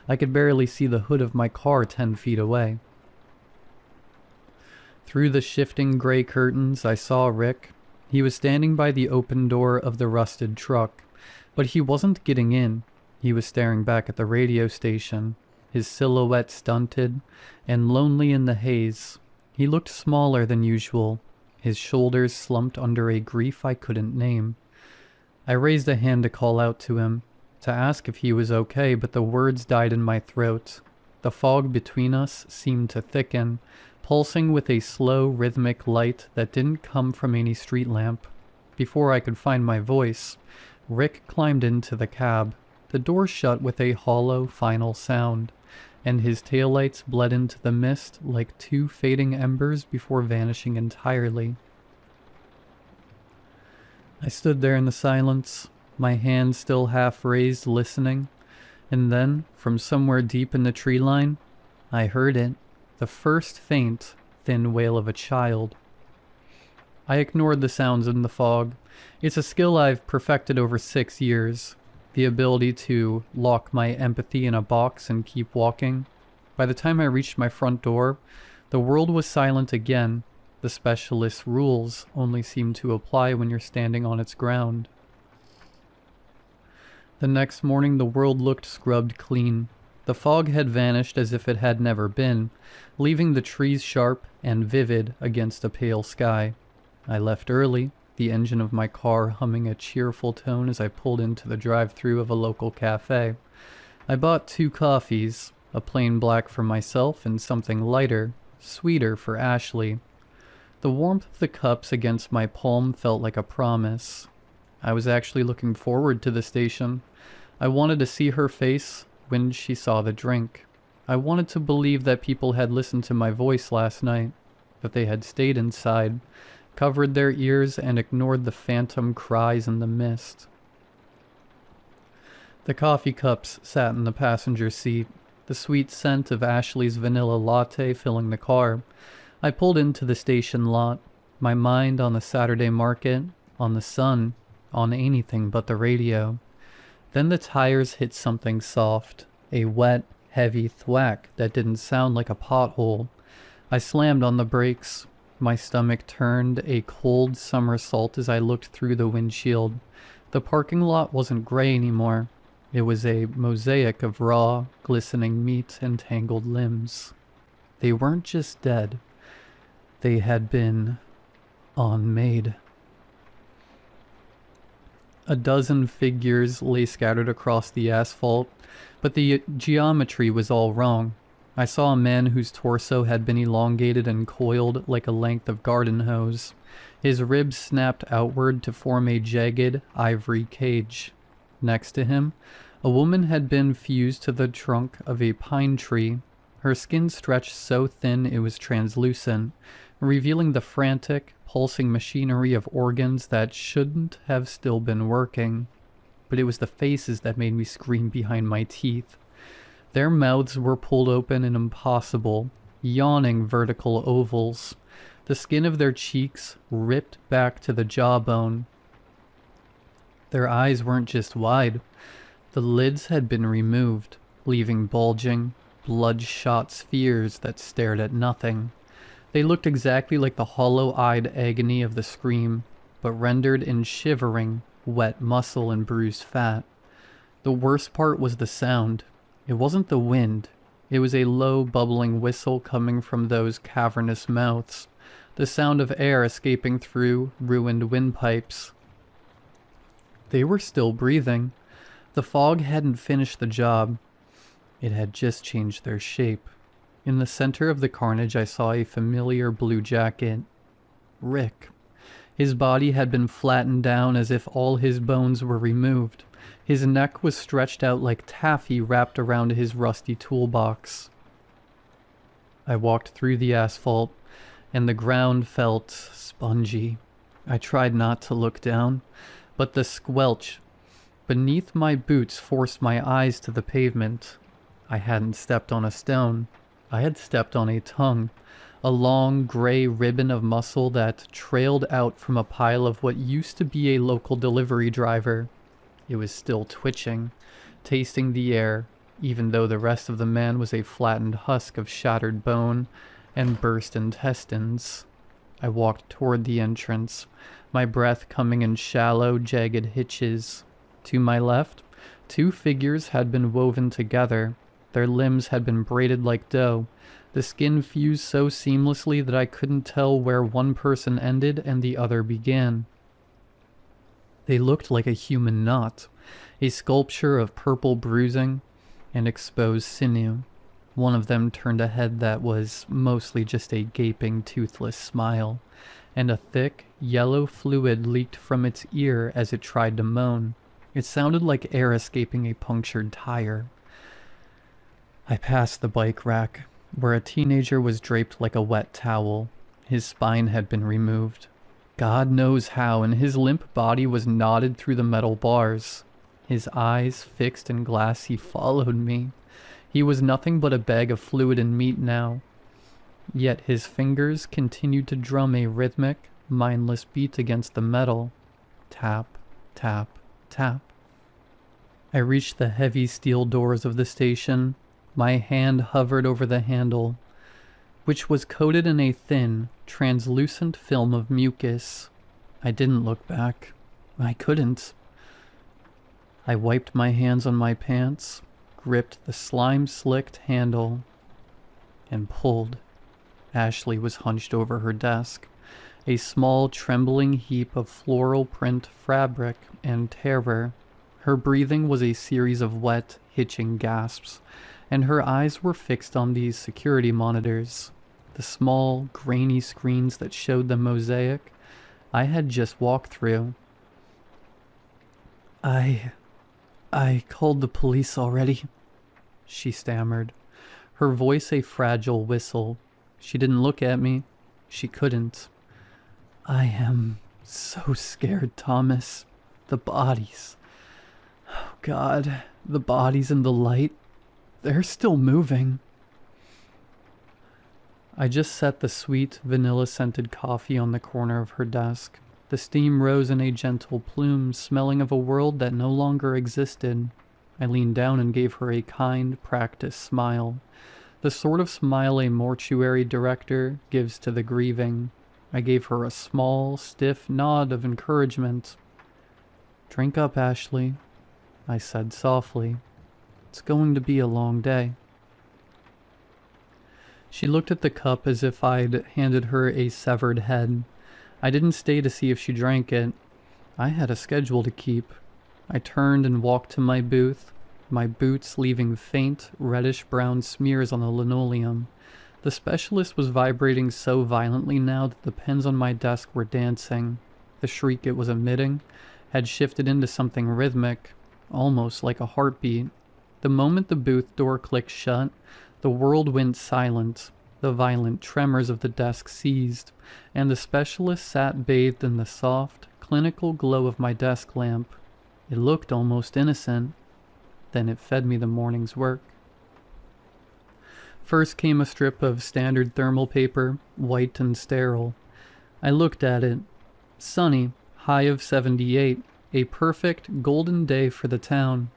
I could barely see the hood of my car 10 feet away. Through the shifting gray curtains, I saw Rick. He was standing by the open door of the rusted truck, but he wasn't getting in. He was staring back at the radio station, his silhouette stunted and lonely in the haze. He looked smaller than usual, his shoulders slumped under a grief I couldn't name. I raised a hand to call out to him, to ask if he was okay, but the words died in my throat. The fog between us seemed to thicken, pulsing with a slow, rhythmic light that didn't come from any street lamp. Before I could find my voice, Rick climbed into the cab. The door shut with a hollow, final sound, and his taillights bled into the mist like two fading embers before vanishing entirely. I stood there in the silence, my hand still half raised, listening, and then, from somewhere deep in the tree line, I heard it, the first faint, thin wail of a child. I ignored the sounds in the fog. It's a skill I've perfected over 6 years, the ability to lock my empathy in a box and keep walking. By the time I reached my front door, the world was silent again. The specialist's rules only seem to apply when you're standing on its ground. The next morning the world looked scrubbed clean. The fog had vanished as if it had never been, leaving the trees sharp and vivid against a pale sky. I left early, the engine of my car humming a cheerful tone as I pulled into the drive-thru of a local cafe. I bought 2 coffees, a plain black for myself and something lighter, sweeter for Ashley. The warmth of the cups against my palm felt like a promise. I was actually looking forward to the station. I wanted to see her face when she saw the drink. I wanted to believe that people had listened to my voice last night, that they had stayed inside, covered their ears and ignored the phantom cries in the mist. The coffee cups sat in the passenger seat, the sweet scent of Ashley's vanilla latte filling the car. I pulled into the station lot, my mind on the Saturday market, on the sun, on anything but the radio. Then the tires hit something soft, a wet, heavy thwack that didn't sound like a pothole. I slammed on the brakes. My stomach turned a cold somersault as I looked through the windshield. The parking lot wasn't gray anymore. It was a mosaic of raw, glistening meat and tangled limbs. They weren't just dead. They had been unmade. A dozen figures lay scattered across the asphalt, but the geometry was all wrong. I saw a man whose torso had been elongated and coiled like a length of garden hose. His ribs snapped outward to form a jagged, ivory cage. Next to him, a woman had been fused to the trunk of a pine tree. Her skin stretched so thin it was translucent, revealing the frantic, pulsing machinery of organs that shouldn't have still been working. But it was the faces that made me scream behind my teeth. Their mouths were pulled open in impossible, yawning vertical ovals. The skin of their cheeks ripped back to the jawbone. Their eyes weren't just wide. The lids had been removed, leaving bulging, bloodshot spheres that stared at nothing. They looked exactly like the hollow-eyed agony of the scream, but rendered in shivering, wet muscle and bruised fat. The worst part was the sound. It wasn't the wind. It was a low, bubbling whistle coming from those cavernous mouths, the sound of air escaping through ruined windpipes. They were still breathing. The fog hadn't finished the job. It had just changed their shape. In the center of the carnage I saw a familiar blue jacket. Rick. His body had been flattened down as if all his bones were removed. His neck was stretched out like taffy wrapped around his rusty toolbox. I walked through the asphalt, and the ground felt spongy. I tried not to look down, but the squelch beneath my boots forced my eyes to the pavement. I hadn't stepped on a stone. I had stepped on a tongue, a long gray ribbon of muscle that trailed out from a pile of what used to be a local delivery driver. It was still twitching, tasting the air, even though the rest of the man was a flattened husk of shattered bone and burst intestines. I walked toward the entrance, my breath coming in shallow, jagged hitches. To my left, two figures had been woven together. Their limbs had been braided like dough. The skin fused so seamlessly that I couldn't tell where one person ended and the other began. They looked like a human knot, a sculpture of purple bruising and exposed sinew. One of them turned a head that was mostly just a gaping, toothless smile, and a thick, yellow fluid leaked from its ear as it tried to moan. It sounded like air escaping a punctured tire. I passed the bike rack, where a teenager was draped like a wet towel. His spine had been removed. God knows how, and his limp body was knotted through the metal bars. His eyes, fixed and glassy, followed me. He was nothing but a bag of fluid and meat now. Yet his fingers continued to drum a rhythmic, mindless beat against the metal. Tap, tap, tap. I reached the heavy steel doors of the station. My hand hovered over the handle, which was coated in a thin, translucent film of mucus. I didn't look back. I couldn't. I wiped my hands on my pants, gripped the slime-slicked handle, and pulled. Ashley was hunched over her desk, a small trembling heap of floral print fabric and terror. Her breathing was a series of wet, hitching gasps, and her eyes were fixed on these security monitors, the small, grainy screens that showed the mosaic I had just walked through. I called the police already, she stammered, her voice a fragile whistle. She didn't look at me. She couldn't. I am so scared, Thomas. The bodies. Oh, God. The bodies in the light. They're still moving. I just set the sweet, vanilla-scented coffee on the corner of her desk. The steam rose in a gentle plume, smelling of a world that no longer existed. I leaned down and gave her a kind, practiced smile. The sort of smile a mortuary director gives to the grieving. I gave her a small, stiff nod of encouragement. "Drink up, Ashley," I said softly. "It's going to be a long day." She looked at the cup as if I'd handed her a severed head. I didn't stay to see if she drank it. I had a schedule to keep. I turned and walked to my booth, my boots leaving faint, reddish-brown smears on the linoleum. The specialist was vibrating so violently now that the pens on my desk were dancing. The shriek it was emitting had shifted into something rhythmic, almost like a heartbeat. The moment the booth door clicked shut, the world went silent. The violent tremors of the desk ceased, and the specialist sat bathed in the soft, clinical glow of my desk lamp. It looked almost innocent. Then it fed me the morning's work. First came a strip of standard thermal paper, white and sterile. I looked at it. Sunny, high of 78, a perfect, golden day for the town.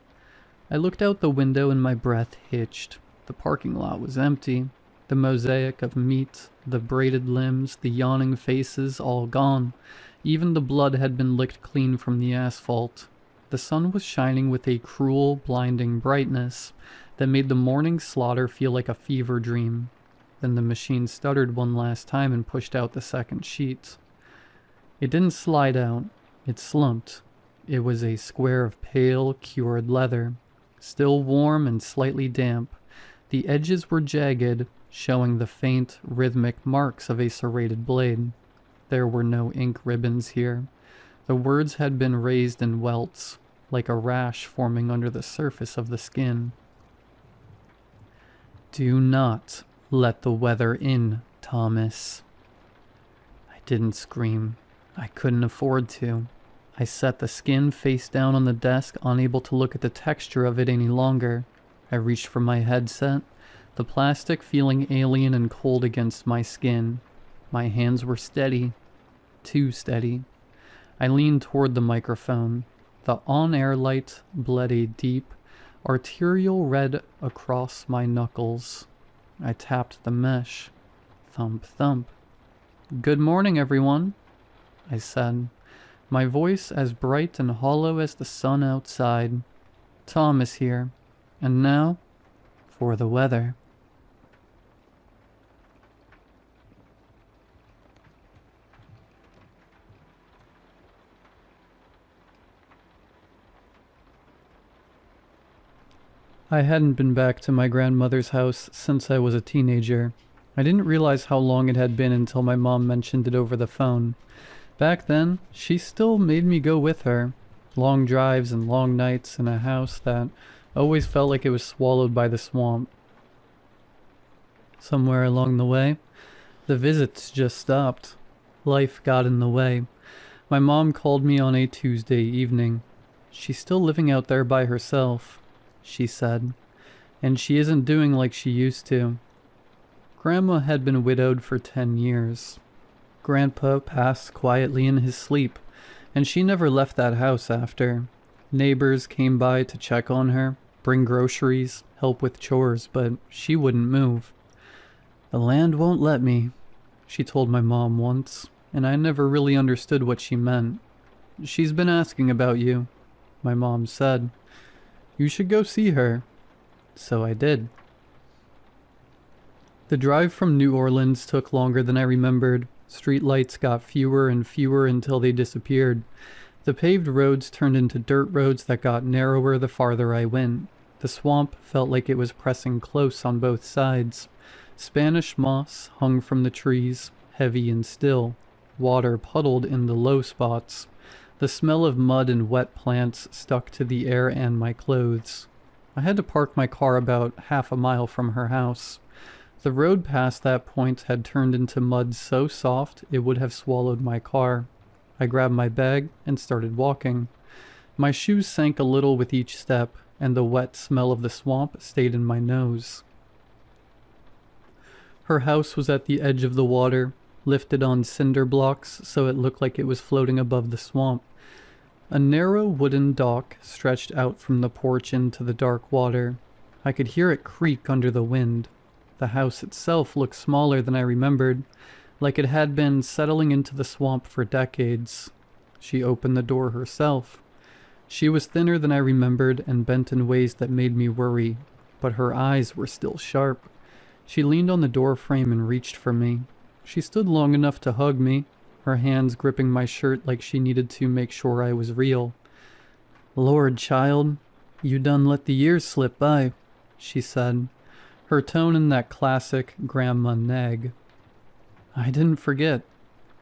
I looked out the window and my breath hitched. The parking lot was empty. The mosaic of meat, the braided limbs, the yawning faces, all gone. Even the blood had been licked clean from the asphalt. The sun was shining with a cruel, blinding brightness that made the morning slaughter feel like a fever dream. Then the machine stuttered one last time and pushed out the second sheet. It didn't slide out. It slumped. It was a square of pale, cured leather, still warm and slightly damp. The edges were jagged, showing the faint, rhythmic marks of a serrated blade. There were no ink ribbons here. The words had been raised in welts, like a rash forming under the surface of the skin. "Do not Let the weather in, Thomas. I didn't scream. I couldn't afford to. I set the skin face down on the desk, unable to look at the texture of it any longer. I reached for my headset, the plastic feeling alien and cold against my skin. My hands were steady. Too steady. I leaned toward the microphone. The on-air light bled a deep, arterial red across my knuckles. I tapped the mesh. Thump, thump. "Good morning, everyone," I said, my voice as bright and hollow as the sun outside. "Tom is here. And now, for the weather." I hadn't been back to my grandmother's house since I was a teenager. I didn't realize how long it had been until my mom mentioned it over the phone. Back then, she still made me go with her. Long drives and long nights in a house that always felt like it was swallowed by the swamp. Somewhere along the way, the visits just stopped. Life got in the way. My mom called me on a Tuesday evening. "She's still living out there by herself," she said, "and she isn't doing like she used to." Grandma had been widowed for 10 years. Grandpa passed quietly in his sleep, and she never left that house after. Neighbors came by to check on her, bring groceries, help with chores, but she wouldn't move. "The land won't let me," she told my mom once, and I never really understood what she meant. "She's been asking about you," my mom said. "You should go see her." So I did. The drive from New Orleans took longer than I remembered. Street lights got fewer and fewer until they disappeared. The paved roads turned into dirt roads that got narrower the farther I went. The swamp felt like it was pressing close on both sides. Spanish moss hung from the trees, heavy and still. Water puddled in the low spots. The smell of mud and wet plants stuck to the air and my clothes. I had to park my car about half a mile from her house. The road past that point had turned into mud so soft it would have swallowed my car. I grabbed my bag and started walking. My shoes sank a little with each step, and the wet smell of the swamp stayed in my nose. Her house was at the edge of the water, lifted on cinder blocks so it looked like it was floating above the swamp. A narrow wooden dock stretched out from the porch into the dark water. I could hear it creak under the wind. The house itself looked smaller than I remembered, like it had been settling into the swamp for decades. She opened the door herself. She was thinner than I remembered and bent in ways that made me worry, but her eyes were still sharp. She leaned on the door frame and reached for me. She stood long enough to hug me, her hands gripping my shirt like she needed to make sure I was real. "Lord, child, you done let the years slip by," she said, her tone in that classic grandma nag. "I didn't forget,"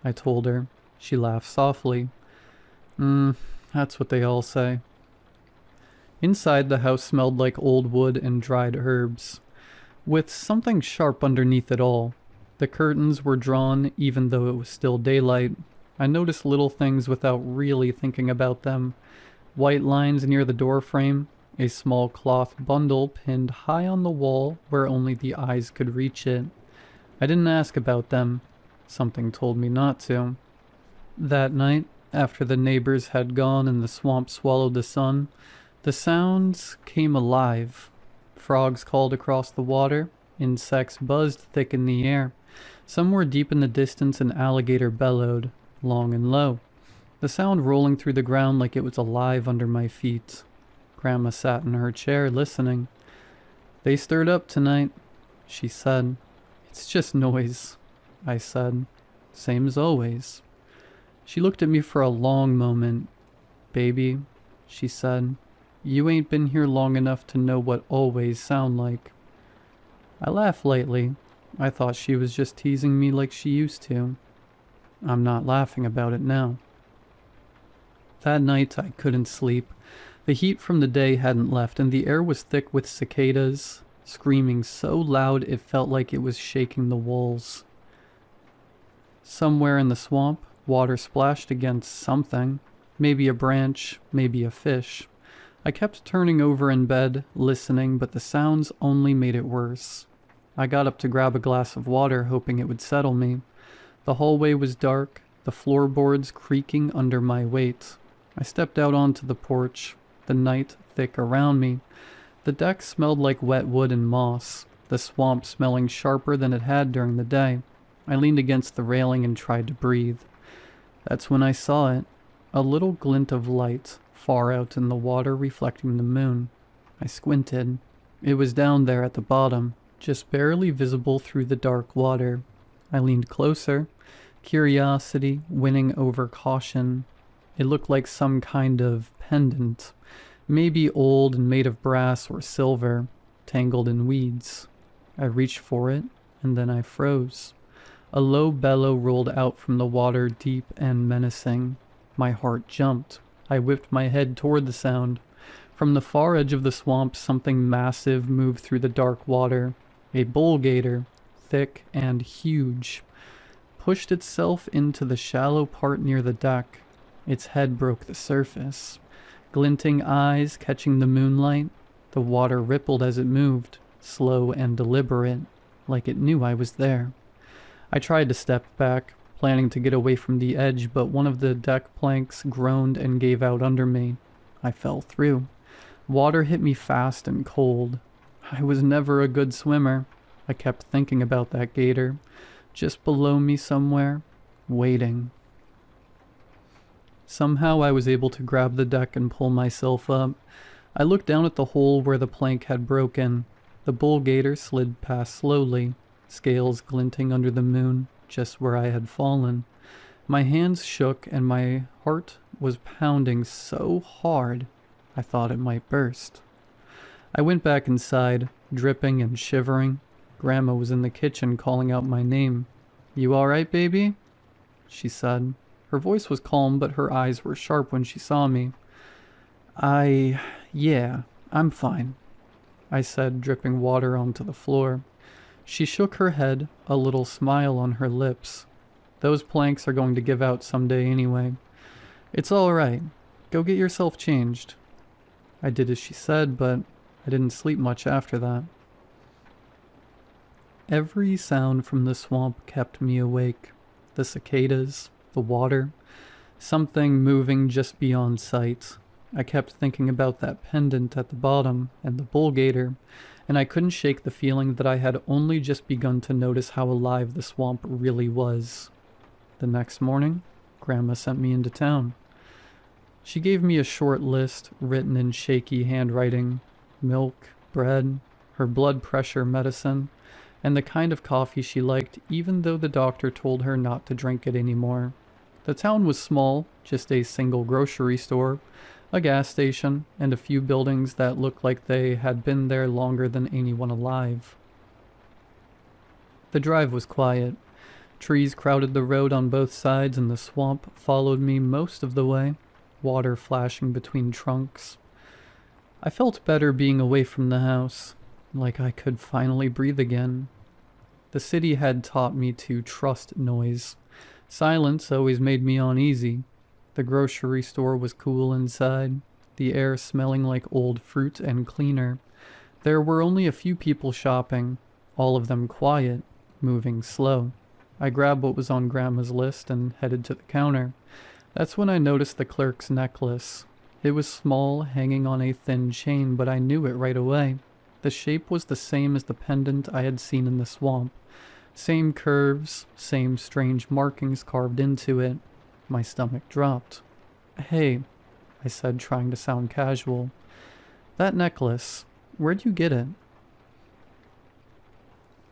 I told her. She laughed softly. That's what they all say." Inside, the house smelled like old wood and dried herbs, with something sharp underneath it all. The curtains were drawn even though it was still daylight. I noticed little things without really thinking about them. White lines near the doorframe, a small cloth bundle pinned high on the wall where only the eyes could reach it. I didn't ask about them. Something told me not to. That night, after the neighbors had gone and the swamp swallowed the sun, the sounds came alive. Frogs called across the water. Insects buzzed thick in the air. Somewhere deep in the distance, an alligator bellowed, long and low, the sound rolling through the ground like it was alive under my feet. Grandma sat in her chair, listening. "They stirred up tonight," she said. "It's just noise," I said. "Same as always." She looked at me for a long moment. "Baby," she said, "you ain't been here long enough to know what always sound like." I laughed lightly. I thought she was just teasing me like she used to. I'm not laughing about it now. That night I couldn't sleep. The heat from the day hadn't left, and the air was thick with cicadas. screaming so loud it felt like it was shaking the walls. Somewhere in the swamp, water splashed against something. Maybe a branch, maybe a fish. I kept turning over in bed, listening, but the sounds only made it worse. I got up to grab a glass of water, hoping it would settle me. The hallway was dark, the floorboards creaking under my weight. I stepped out onto the porch, the night thick around me. The deck smelled like wet wood and moss, the swamp smelling sharper than it had during the day. I leaned against the railing and tried to breathe. That's when I saw it, a little glint of light, far out in the water reflecting the moon. I squinted. It was down there at the bottom, just barely visible through the dark water. I leaned closer, curiosity winning over caution. It looked like some kind of pendant, maybe old and made of brass or silver, tangled in weeds. I reached for it, and then I froze. A low bellow rolled out from the water, deep and menacing. My heart jumped. I whipped my head toward the sound. From the far edge of the swamp, something massive moved through the dark water. A bull gator, thick and huge, pushed itself into the shallow part near the deck. Its head broke the surface. Glinting eyes catching the moonlight, the water rippled as it moved, slow and deliberate, like it knew I was there. I tried to step back, planning to get away from the edge, but one of the deck planks groaned and gave out under me. I fell through. Water hit me fast and cold. I was never a good swimmer. I kept thinking about that gator, just below me somewhere, waiting. Somehow I was able to grab the deck and pull myself up. I looked down at the hole where the plank had broken. The bull gator slid past slowly, scales glinting under the moon, just where I had fallen. My hands shook and my heart was pounding so hard I thought it might burst. I went back inside, dripping and shivering. Grandma was in the kitchen calling out my name. "You all right, baby?" she said. Her voice was calm, but her eyes were sharp when she saw me. Yeah, I'm fine," I said, dripping water onto the floor. She shook her head, a little smile on her lips. "Those planks are going to give out someday anyway. It's all right. Go get yourself changed." I did as she said, but I didn't sleep much after that. Every sound from the swamp kept me awake. The cicadas, the water, something moving just beyond sight. I kept thinking about that pendant at the bottom and the bull gator, and I couldn't shake the feeling that I had only just begun to notice how alive the swamp really was. The next morning, Grandma sent me into town. She gave me a short list written in shaky handwriting: milk, bread, her blood pressure medicine, and the kind of coffee she liked, even though the doctor told her not to drink it anymore. The town was small, just a single grocery store, a gas station, and a few buildings that looked like they had been there longer than anyone alive. The drive was quiet. Trees crowded the road on both sides, and the swamp followed me most of the way, water flashing between trunks. I felt better being away from the house, like I could finally breathe again. The city had taught me to trust noise. Silence always made me uneasy. The grocery store was cool inside, the air smelling like old fruit and cleaner. There were only a few people shopping, all of them quiet, moving slow. I grabbed what was on Grandma's list and headed to the counter. That's when I noticed the clerk's necklace. It was small, hanging on a thin chain, but I knew it right away. The shape was the same as the pendant I had seen in the swamp. Same curves, same strange markings carved into it. My stomach dropped. "Hey," I said, trying to sound casual. "That necklace, where'd you get it?"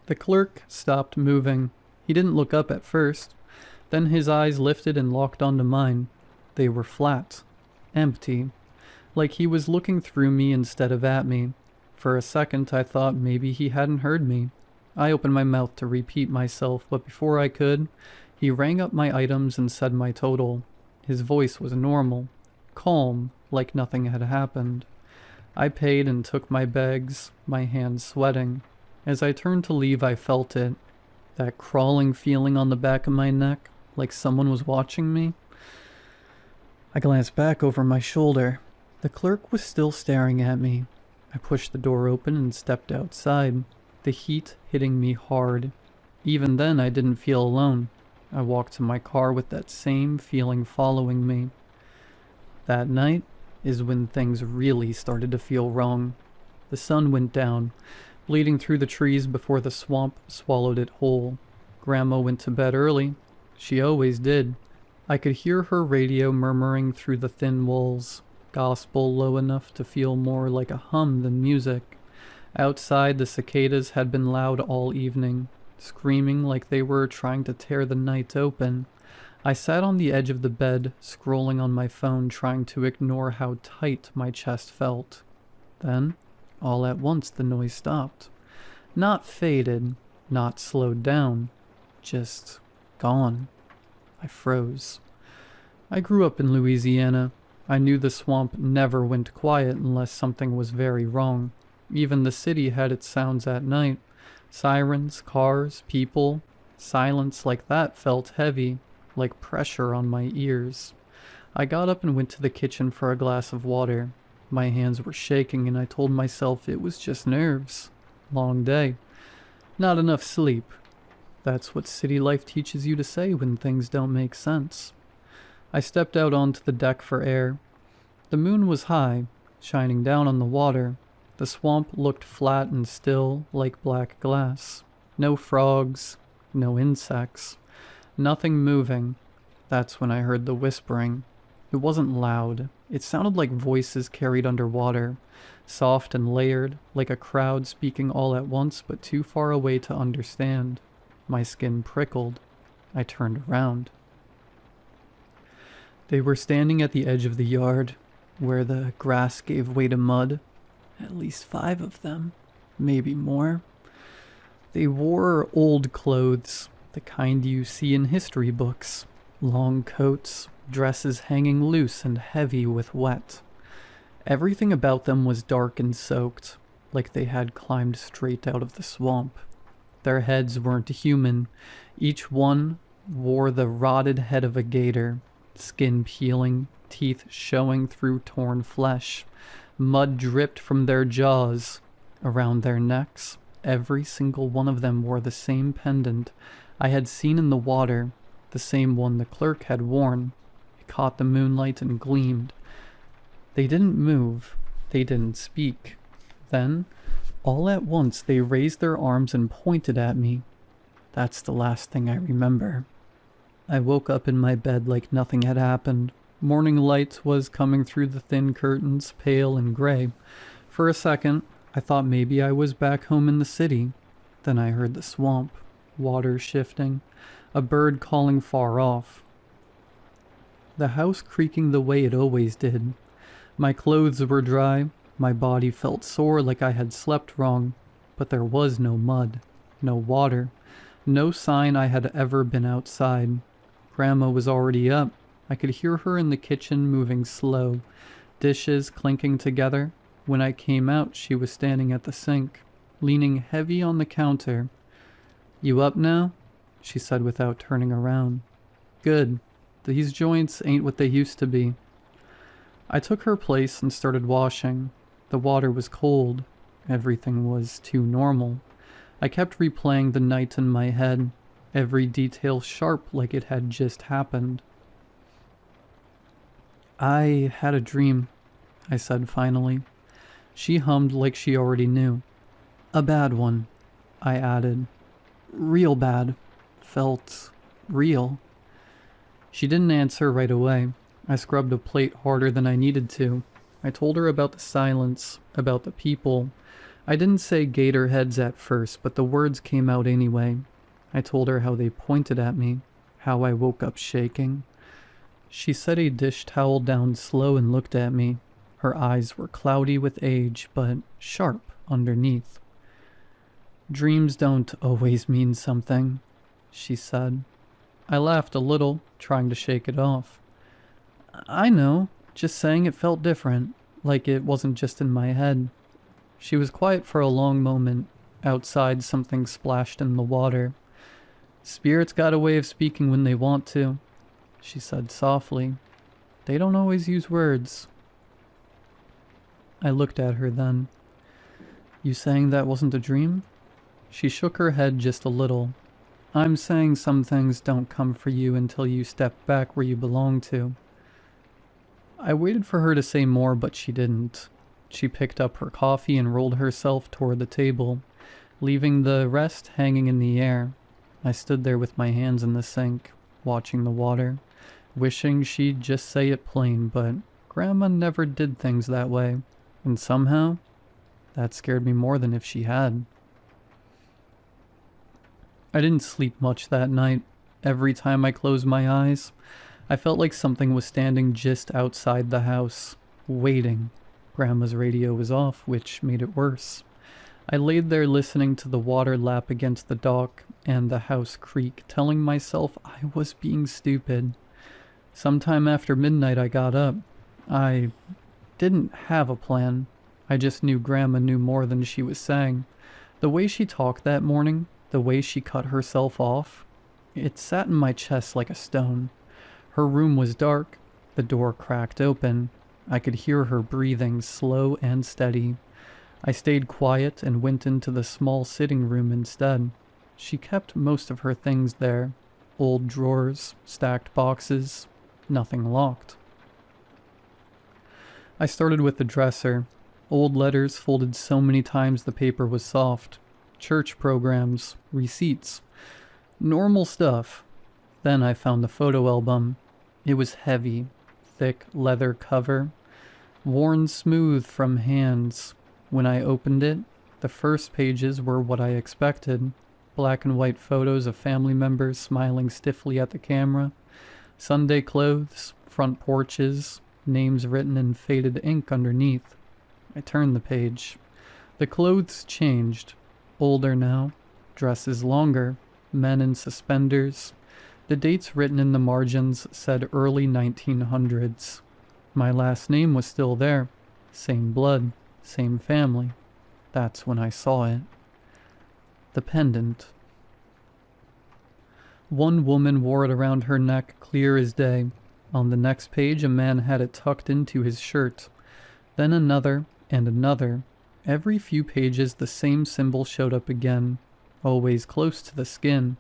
The clerk stopped moving. He didn't look up at first. Then his eyes lifted and locked onto mine. They were flat, empty, like he was looking through me instead of at me. For a second I thought maybe he hadn't heard me. I opened my mouth to repeat myself, but before I could, he rang up my items and said my total. His voice was normal, calm, like nothing had happened. I paid and took my bags, my hands sweating. As I turned to leave, I felt it. That crawling feeling on the back of my neck, like someone was watching me. I glanced back over my shoulder. The clerk was still staring at me. I pushed the door open and stepped outside, the heat hitting me hard. Even then, I didn't feel alone. I walked to my car with that same feeling following me. That night is when things really started to feel wrong. The sun went down, bleeding through the trees before the swamp swallowed it whole. Grandma went to bed early. She always did. I could hear her radio murmuring through the thin walls, gospel low enough to feel more like a hum than music. Outside, the cicadas had been loud all evening, screaming like they were trying to tear the night open. I sat on the edge of the bed, scrolling on my phone, trying to ignore how tight my chest felt. Then, all at once, the noise stopped. Not faded, not slowed down, just gone. I froze. I grew up in Louisiana. I knew the swamp never went quiet unless something was very wrong. Even the city had its sounds at night. Sirens, cars, people. Silence like that felt heavy, like pressure on my ears. I got up and went to the kitchen for a glass of water. My hands were shaking and I told myself it was just nerves. Long day. Not enough sleep. That's what city life teaches you to say when things don't make sense. I stepped out onto the deck for air. The moon was high, shining down on the water. The swamp looked flat and still, like black glass. No frogs, no insects, nothing moving. That's when I heard the whispering. It wasn't loud. It sounded like voices carried underwater, soft and layered, like a crowd speaking all at once but too far away to understand. My skin prickled. I turned around. They were standing at the edge of the yard, where the grass gave way to mud. At least 5 of them, maybe more. They wore old clothes, the kind you see in history books. Long coats, dresses hanging loose and heavy with wet. Everything about them was dark and soaked, like they had climbed straight out of the swamp. Their heads weren't human. Each one wore the rotted head of a gator, skin peeling, teeth showing through torn flesh. Mud dripped from their jaws. Around their necks, every single one of them wore the same pendant I had seen in the water, the same one the clerk had worn. It caught the moonlight and gleamed. They didn't move. They didn't speak. Then, all at once, they raised their arms and pointed at me. That's the last thing I remember. I woke up in my bed like nothing had happened. Morning light was coming through the thin curtains, pale and gray. For a second, I thought maybe I was back home in the city. Then I heard the swamp, water shifting, a bird calling far off. The house creaking the way it always did. My clothes were dry. My body felt sore like I had slept wrong, but there was no mud, no water, no sign I had ever been outside. Grandma was already up. I could hear her in the kitchen moving slow, dishes clinking together. When I came out, she was standing at the sink, leaning heavy on the counter. "You up now?" she said without turning around. "Good. These joints ain't what they used to be." I took her place and started washing. The water was cold. Everything was too normal. I kept replaying the night in my head, every detail sharp like it had just happened. "I had a dream," I said finally. She hummed like she already knew. "A bad one," I added. "Real bad. Felt real." She didn't answer right away. I scrubbed a plate harder than I needed to. I told her about the silence, about the people. I didn't say gator heads at first, but the words came out anyway. I told her how they pointed at me, how I woke up shaking. She set a dish towel down slow and looked at me. Her eyes were cloudy with age, but sharp underneath. "Dreams don't always mean something," she said. I laughed a little, trying to shake it off. "I know, just saying it felt different. like it wasn't just in my head. She was quiet for a long moment. Outside, something splashed in the water. Spirits got a way of speaking when they want to, she said softly. They don't always use words. I looked at her then. You saying that wasn't a dream? She shook her head just a little. I'm saying some things don't come for you until you step back where you belong to. I waited for her to say more, but she didn't. She picked up her coffee and rolled herself toward the table, leaving the rest hanging in the air. I stood there with my hands in the sink, watching the water, wishing she'd just say it plain, but Grandma never did things that way, and somehow, that scared me more than if she had. I didn't sleep much that night. Every time I closed my eyes, I felt like something was standing just outside the house, waiting. Grandma's radio was off, which made it worse. I laid there listening to the water lap against the dock and the house creak, telling myself I was being stupid. Sometime after midnight I got up. I didn't have a plan. I just knew Grandma knew more than she was saying. The way she talked that morning, the way she cut herself off, it sat in my chest like a stone. Her room was dark, the door cracked open. I could hear her breathing, slow and steady. I stayed quiet and went into the small sitting room instead. She kept most of her things there. Old drawers, stacked boxes, nothing locked. I started with the dresser. Old letters folded so many times the paper was soft. Church programs, receipts. Normal stuff. Then I found the photo album. It was heavy, thick leather cover, worn smooth from hands. When I opened it, the first pages were what I expected. Black and white photos of family members smiling stiffly at the camera. Sunday clothes, front porches, names written in faded ink underneath. I turned the page. The clothes changed. Older now, dresses longer, men in suspenders. The dates written in the margins said early 1900s. My last name was still there. Same blood, same family. That's when I saw it. The pendant. One woman wore it around her neck, clear as day. On the next page, a man had it tucked into his shirt. Then another, and another. Every few pages, the same symbol showed up again, always close to the skin.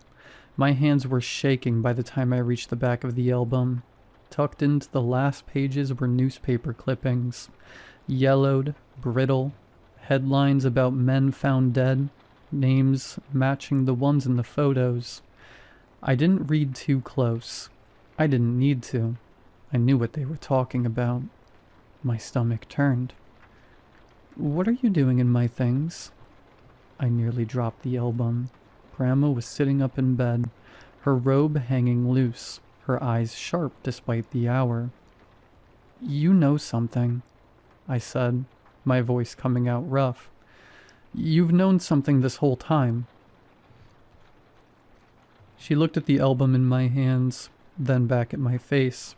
My hands were shaking by the time I reached the back of the album. Tucked into the last pages were newspaper clippings. Yellowed, brittle, headlines about men found dead, names matching the ones in the photos. I didn't read too close. I didn't need to. I knew what they were talking about. My stomach turned. What are you doing in my things? I nearly dropped the album. Grandma was sitting up in bed, her robe hanging loose, her eyes sharp despite the hour. You know something, I said, my voice coming out rough. You've known something this whole time. She looked at the album in my hands, then back at my face,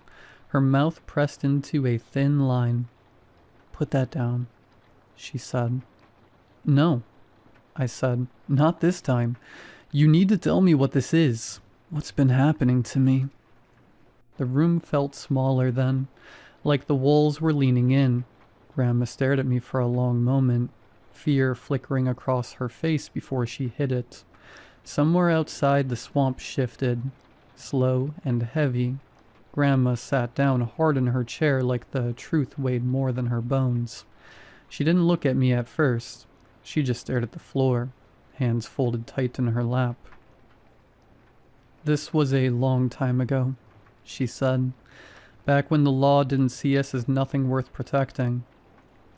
her mouth pressed into a thin line. Put that down, she said. No, I said, not this time. You need to tell me what this is. What's been happening to me? The room felt smaller then, like the walls were leaning in. Grandma stared at me for a long moment, fear flickering across her face before she hid it. Somewhere outside, the swamp shifted, slow and heavy. Grandma sat down hard in her chair like the truth weighed more than her bones. She didn't look at me at first. She just stared at the floor, hands folded tight in her lap. This was a long time ago, she said, back when the law didn't see us as nothing worth protecting.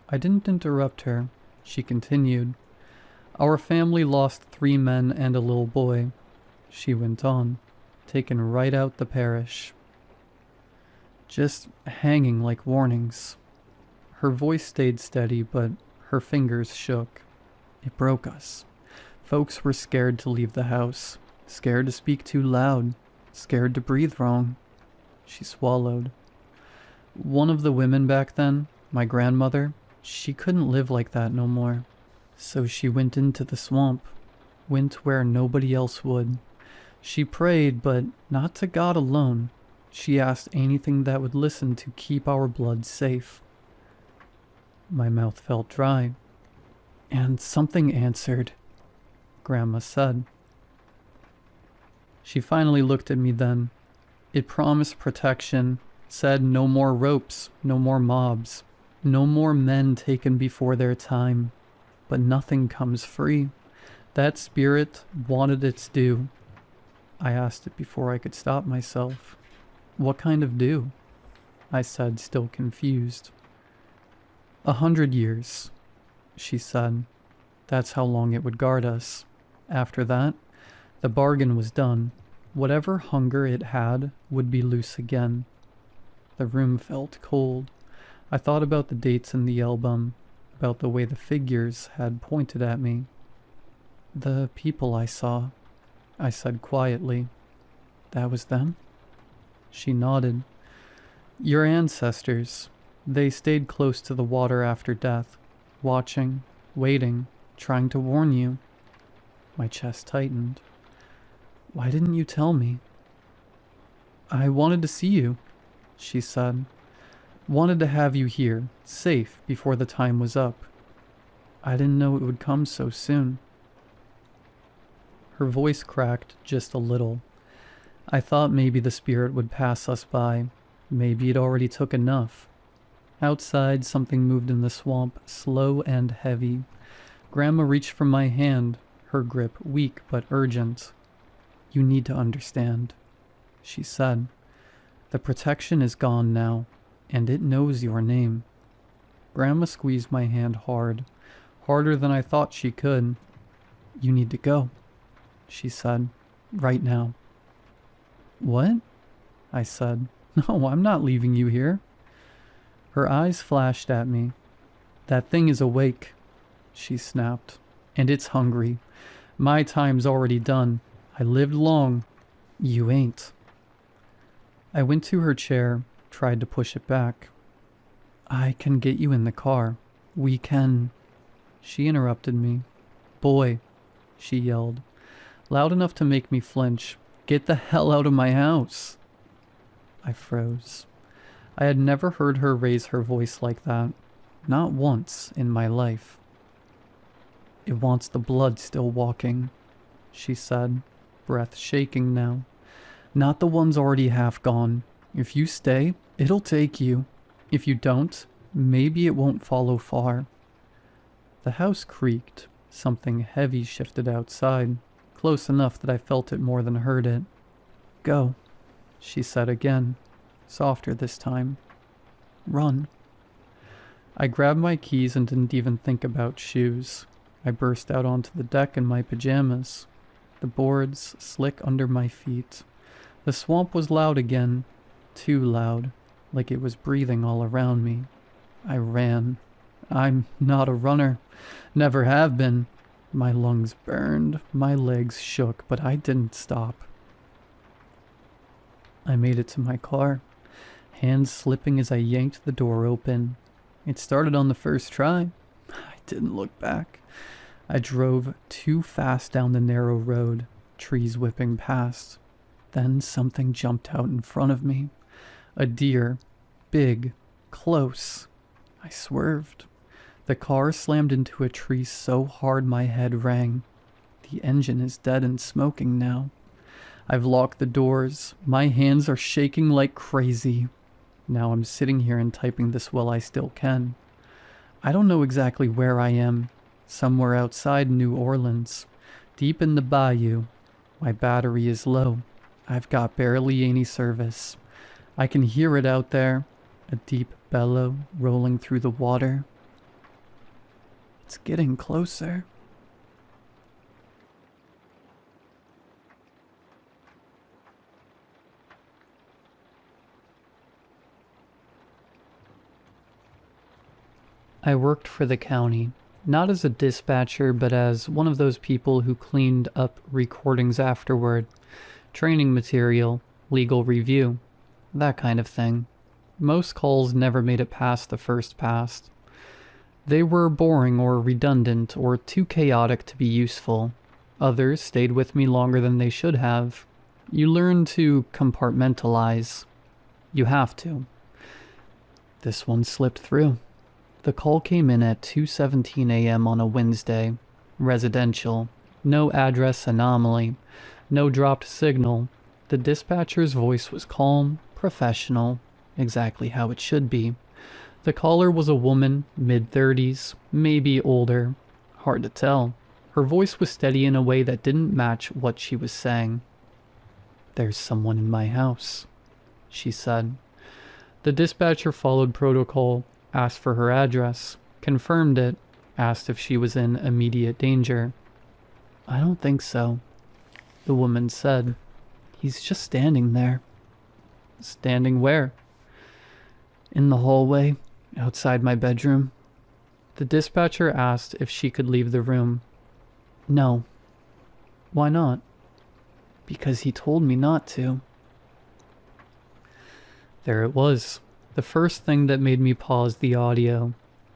I didn't interrupt her. She continued. Our family lost 3 men and a little boy. She went on, taken right out the parish. Just hanging like warnings. Her voice stayed steady, but her fingers shook. It broke us. Folks were scared to leave the house, scared to speak too loud, scared to breathe wrong. She swallowed. One of the women back then, My grandmother, she couldn't live like that no more. So she went into the swamp, went where nobody else would. She prayed, but not to God alone. She asked anything that would listen to keep our blood safe. My mouth felt dry. And something answered, Grandma said. She finally looked at me then. It promised protection, said no more ropes, no more mobs, no more men taken before their time. But nothing comes free. That spirit wanted its due. I asked it before I could stop myself. What kind of due? I said, still confused. 100 years, she said. That's how long it would guard us. After that, the bargain was done. Whatever hunger it had would be loose again. The room felt cold. I thought about the dates in the album, about the way the figures had pointed at me. The people I saw, I said quietly. That was them? She nodded. Your ancestors. They stayed close to the water after death, watching, waiting, trying to warn you. My chest tightened. Why didn't you tell me? I wanted to see you, she said. Wanted to have you here, safe, before the time was up. I didn't know it would come so soon. Her voice cracked just a little. I thought maybe the spirit would pass us by. Maybe it already took enough. Outside, something moved in the swamp, slow and heavy. Grandma reached for my hand, her grip weak but urgent. You need to understand, she said. The protection is gone now, and it knows your name. Grandma squeezed my hand hard, harder than I thought she could. You need to go, she said, right now. What? I said. No, I'm not leaving you here. Her eyes flashed at me. That thing is awake, she snapped, and it's hungry. My time's already done. I lived long. You ain't. I went to her chair, tried to push it back. I can get you in the car. We can... She interrupted me. Boy, she yelled, loud enough to make me flinch. Get the hell out of my house. I froze. I had never heard her raise her voice like that. Not once in my life. It wants the blood still walking, she said, breath shaking now. Not the ones already half gone. If you stay, it'll take you. If you don't, maybe it won't follow far. The house creaked. Something heavy shifted outside, close enough that I felt it more than heard it. Go, she said again, softer this time. Run. I grabbed my keys and didn't even think about shoes. I burst out onto the deck in my pajamas. The boards slick under my feet. The swamp was loud again, too loud, like it was breathing all around me. I ran. I'm not a runner. Never have been. My lungs burned, my legs shook, but I didn't stop. I made it to my car, hands slipping as I yanked the door open. It started on the first try. I didn't look back. I drove too fast down the narrow road, trees whipping past. Then something jumped out in front of me. A deer, big, close. I swerved. The car slammed into a tree so hard my head rang. The engine is dead and smoking now. I've locked the doors. My hands are shaking like crazy. Now I'm sitting here and typing this while I still can. I don't know exactly where I am. Somewhere outside New Orleans. Deep in the bayou. My battery is low. I've got barely any service. I can hear it out there. A deep bellow rolling through the water. It's getting closer. I worked for the county, not as a dispatcher, but as one of those people who cleaned up recordings afterward. Training material, legal review, that kind of thing. Most calls never made it past the first pass. They were boring or redundant or too chaotic to be useful. Others stayed with me longer than they should have. You learn to compartmentalize. You have to. This one slipped through. The call came in at 2:17 a.m. on a Wednesday. Residential. No address anomaly. No dropped signal. The dispatcher's voice was calm, professional, exactly how it should be. The caller was a woman, mid-30s, maybe older. Hard to tell. Her voice was steady in a way that didn't match what she was saying. "There's someone in my house," she said. The dispatcher followed protocol, asked for her address, confirmed it, asked if she was in immediate danger. "I don't think so," the woman said. "He's just standing there." "Standing where?" "In the hallway, outside my bedroom." The dispatcher asked if she could leave the room. "No." "Why not?" "Because he told me not to." There it was, the first thing that made me pause the audio.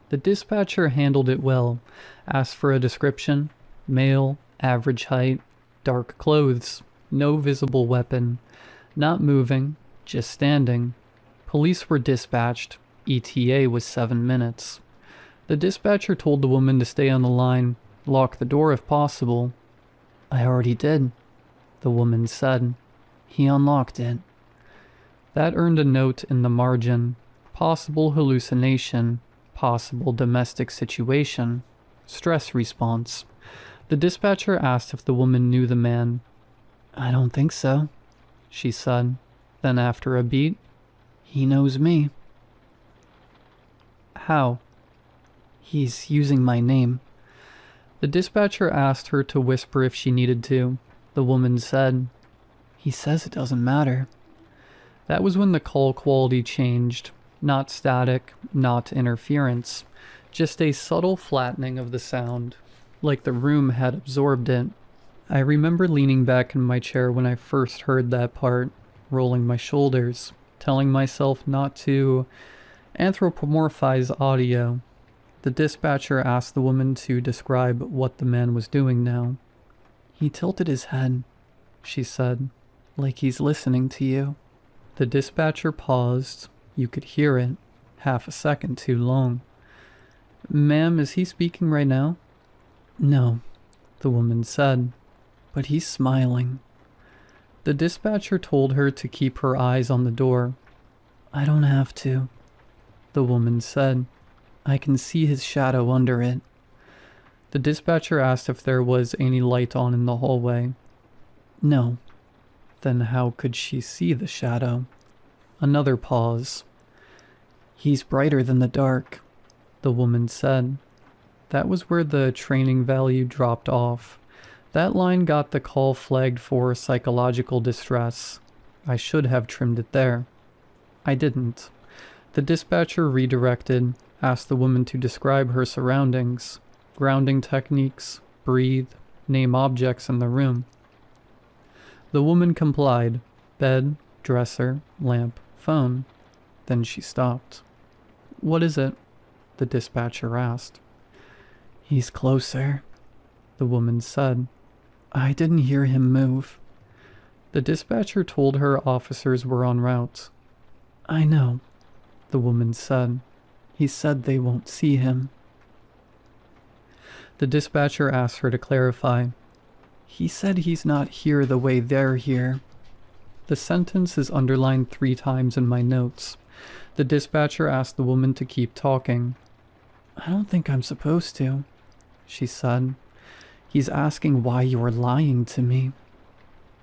The dispatcher handled it well, asked for a description: male, average height, dark clothes, no visible weapon, not moving, just standing. Police were dispatched. ETA was 7 minutes. The dispatcher told the woman to stay on the line, lock the door if possible. "I already did," the woman said. "He unlocked it." That earned a note in the margin: possible hallucination, possible domestic situation, stress response. The dispatcher asked if the woman knew the man. "I don't think so," she said. Then after a beat, "He knows me." "How?" "He's using my name." The dispatcher asked her to whisper if she needed to. The woman said, "He says it doesn't matter." That was when the call quality changed. Not static, not interference. Just a subtle flattening of the sound, like the room had absorbed it. I remember leaning back in my chair when I first heard that part, rolling my shoulders, telling myself not to anthropomorphize audio. The dispatcher asked the woman to describe what the man was doing now. "He tilted his head," she said, "like he's listening to you." The dispatcher paused. You could hear it. Half a second too long. "Ma'am, is he speaking right now?" "No," the woman said, "but he's smiling." The dispatcher told her to keep her eyes on the door. "I don't have to," the woman said. "I can see his shadow under it." The dispatcher asked if there was any light on in the hallway. "No." Then how could she see the shadow? Another pause. "He's brighter than the dark," the woman said. That was where the training value dropped off. That line got the call flagged for psychological distress. I should have trimmed it there. I didn't. The dispatcher redirected, asked the woman to describe her surroundings, grounding techniques, breathe, name objects in the room. The woman complied: bed, dresser, lamp, phone. Then she stopped. "What is it?" the dispatcher asked. "He's closer," the woman said. "I didn't hear him move." The dispatcher told her officers were en route. "I know," the woman said. "He said they won't see him." The dispatcher asked her to clarify. "He said he's not here the way they're here." The sentence is underlined 3 times in my notes. The dispatcher asked the woman to keep talking. "I don't think I'm supposed to," she said. "He's asking why you are lying to me."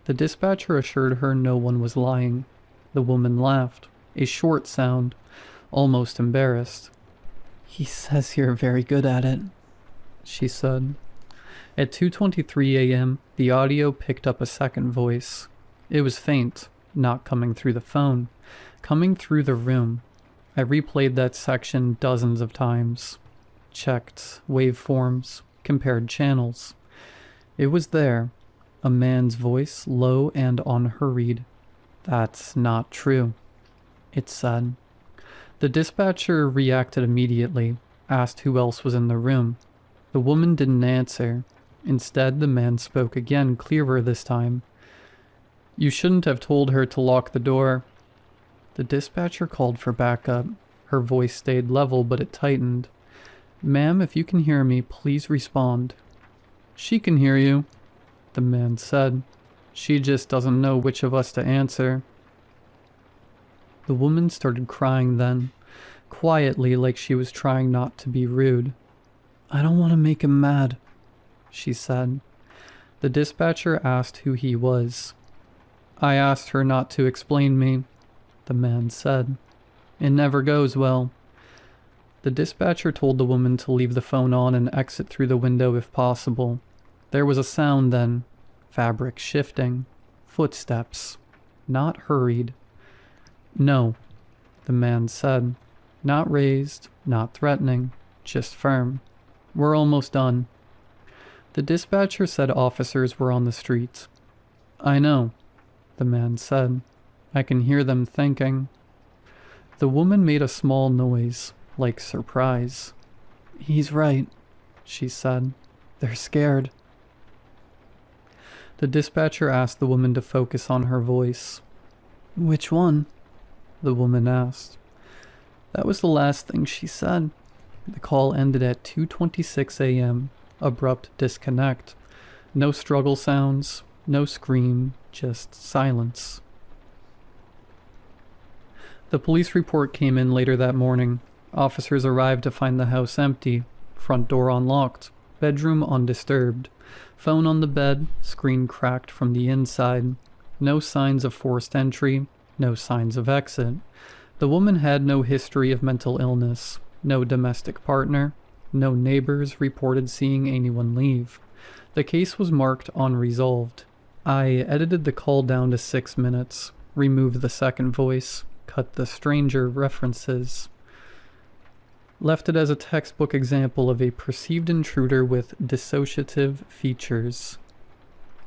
The dispatcher assured her no one was lying. The woman laughed, a short sound, almost embarrassed. "He says you're very good at it," she said. At 2:23 a.m., the audio picked up a second voice. It was faint, not coming through the phone, coming through the room. I replayed that section dozens of times. Checked waveforms, compared channels. It was there. A man's voice, low and unhurried. "That's not true," it said. The dispatcher reacted immediately, asked who else was in the room. The woman didn't answer. Instead, the man spoke again, clearer this time. "You shouldn't have told her to lock the door." The dispatcher called for backup. Her voice stayed level, but it tightened. "Ma'am, if you can hear me, please respond." "She can hear you," the man said. "She just doesn't know which of us to answer." The woman started crying then, quietly, like she was trying not to be rude. "I don't want to make him mad," she said. The dispatcher asked who he was. "I asked her not to explain me," the man said. "It never goes well." The dispatcher told the woman to leave the phone on and exit through the window if possible. There was a sound then, fabric shifting, footsteps, not hurried. "No," the man said, not raised, not threatening, just firm. "We're almost done." The dispatcher said officers were on the streets. "I know," the man said. "I can hear them thinking." The woman made a small noise, like surprise. "He's right," she said. "They're scared." The dispatcher asked the woman to focus on her voice. "Which one?" the woman asked. That was the last thing she said. The call ended at 2:26 a.m. Abrupt disconnect. No struggle sounds, no scream, just silence. The police report came in later that morning. Officers arrived to find the house empty, front door unlocked, bedroom undisturbed, phone on the bed, screen cracked from the inside. No signs of forced entry, no signs of exit. The woman had no history of mental illness, no domestic partner, no neighbors reported seeing anyone leave. The case was marked unresolved. I edited the call down to 6 minutes, removed the second voice, cut the stranger references. Left it as a textbook example of a perceived intruder with dissociative features.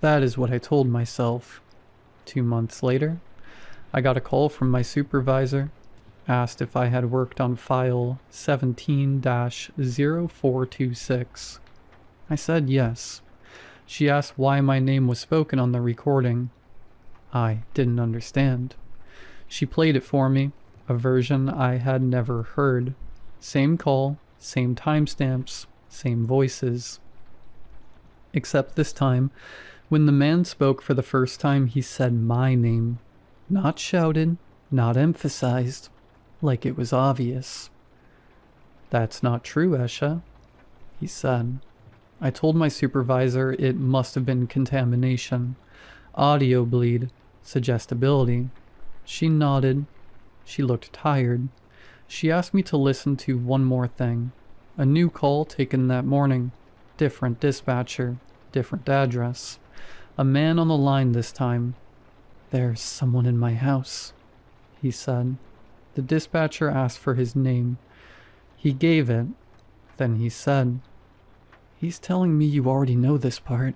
That is what I told myself. 2 months later, I got a call from my supervisor, asked if I had worked on file 17-0426. I said yes. She asked why my name was spoken on the recording. I didn't understand. She played it for me, a version I had never heard. Same call, same timestamps, same voices. Except this time, when the man spoke for the first time, he said my name. Not shouted, not emphasized, like it was obvious. "That's not true, Esha," he said. I told my supervisor it must have been contamination, audio bleed, suggestibility. She nodded. She looked tired. She asked me to listen to one more thing. A new call taken that morning. Different dispatcher, different address. A man on the line this time. "There's someone in my house," he said. The dispatcher asked for his name. He gave it. Then he said, "He's telling me you already know this part."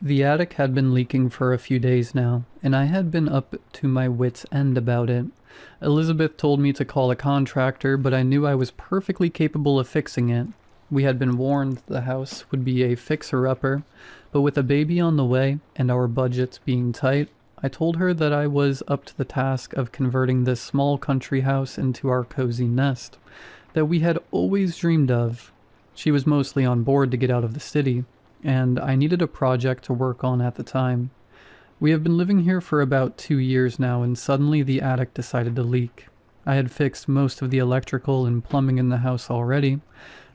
The attic had been leaking for a few days now, and I had been up to my wits' end about it. Elizabeth told me to call a contractor, but I knew I was perfectly capable of fixing it. We had been warned the house would be a fixer-upper, but with a baby on the way and our budgets being tight, I told her that I was up to the task of converting this small country house into our cozy nest that we had always dreamed of. She was mostly on board to get out of the city, and I needed a project to work on at the time. We have been living here for about 2 years now, and suddenly the attic decided to leak. I had fixed most of the electrical and plumbing in the house already,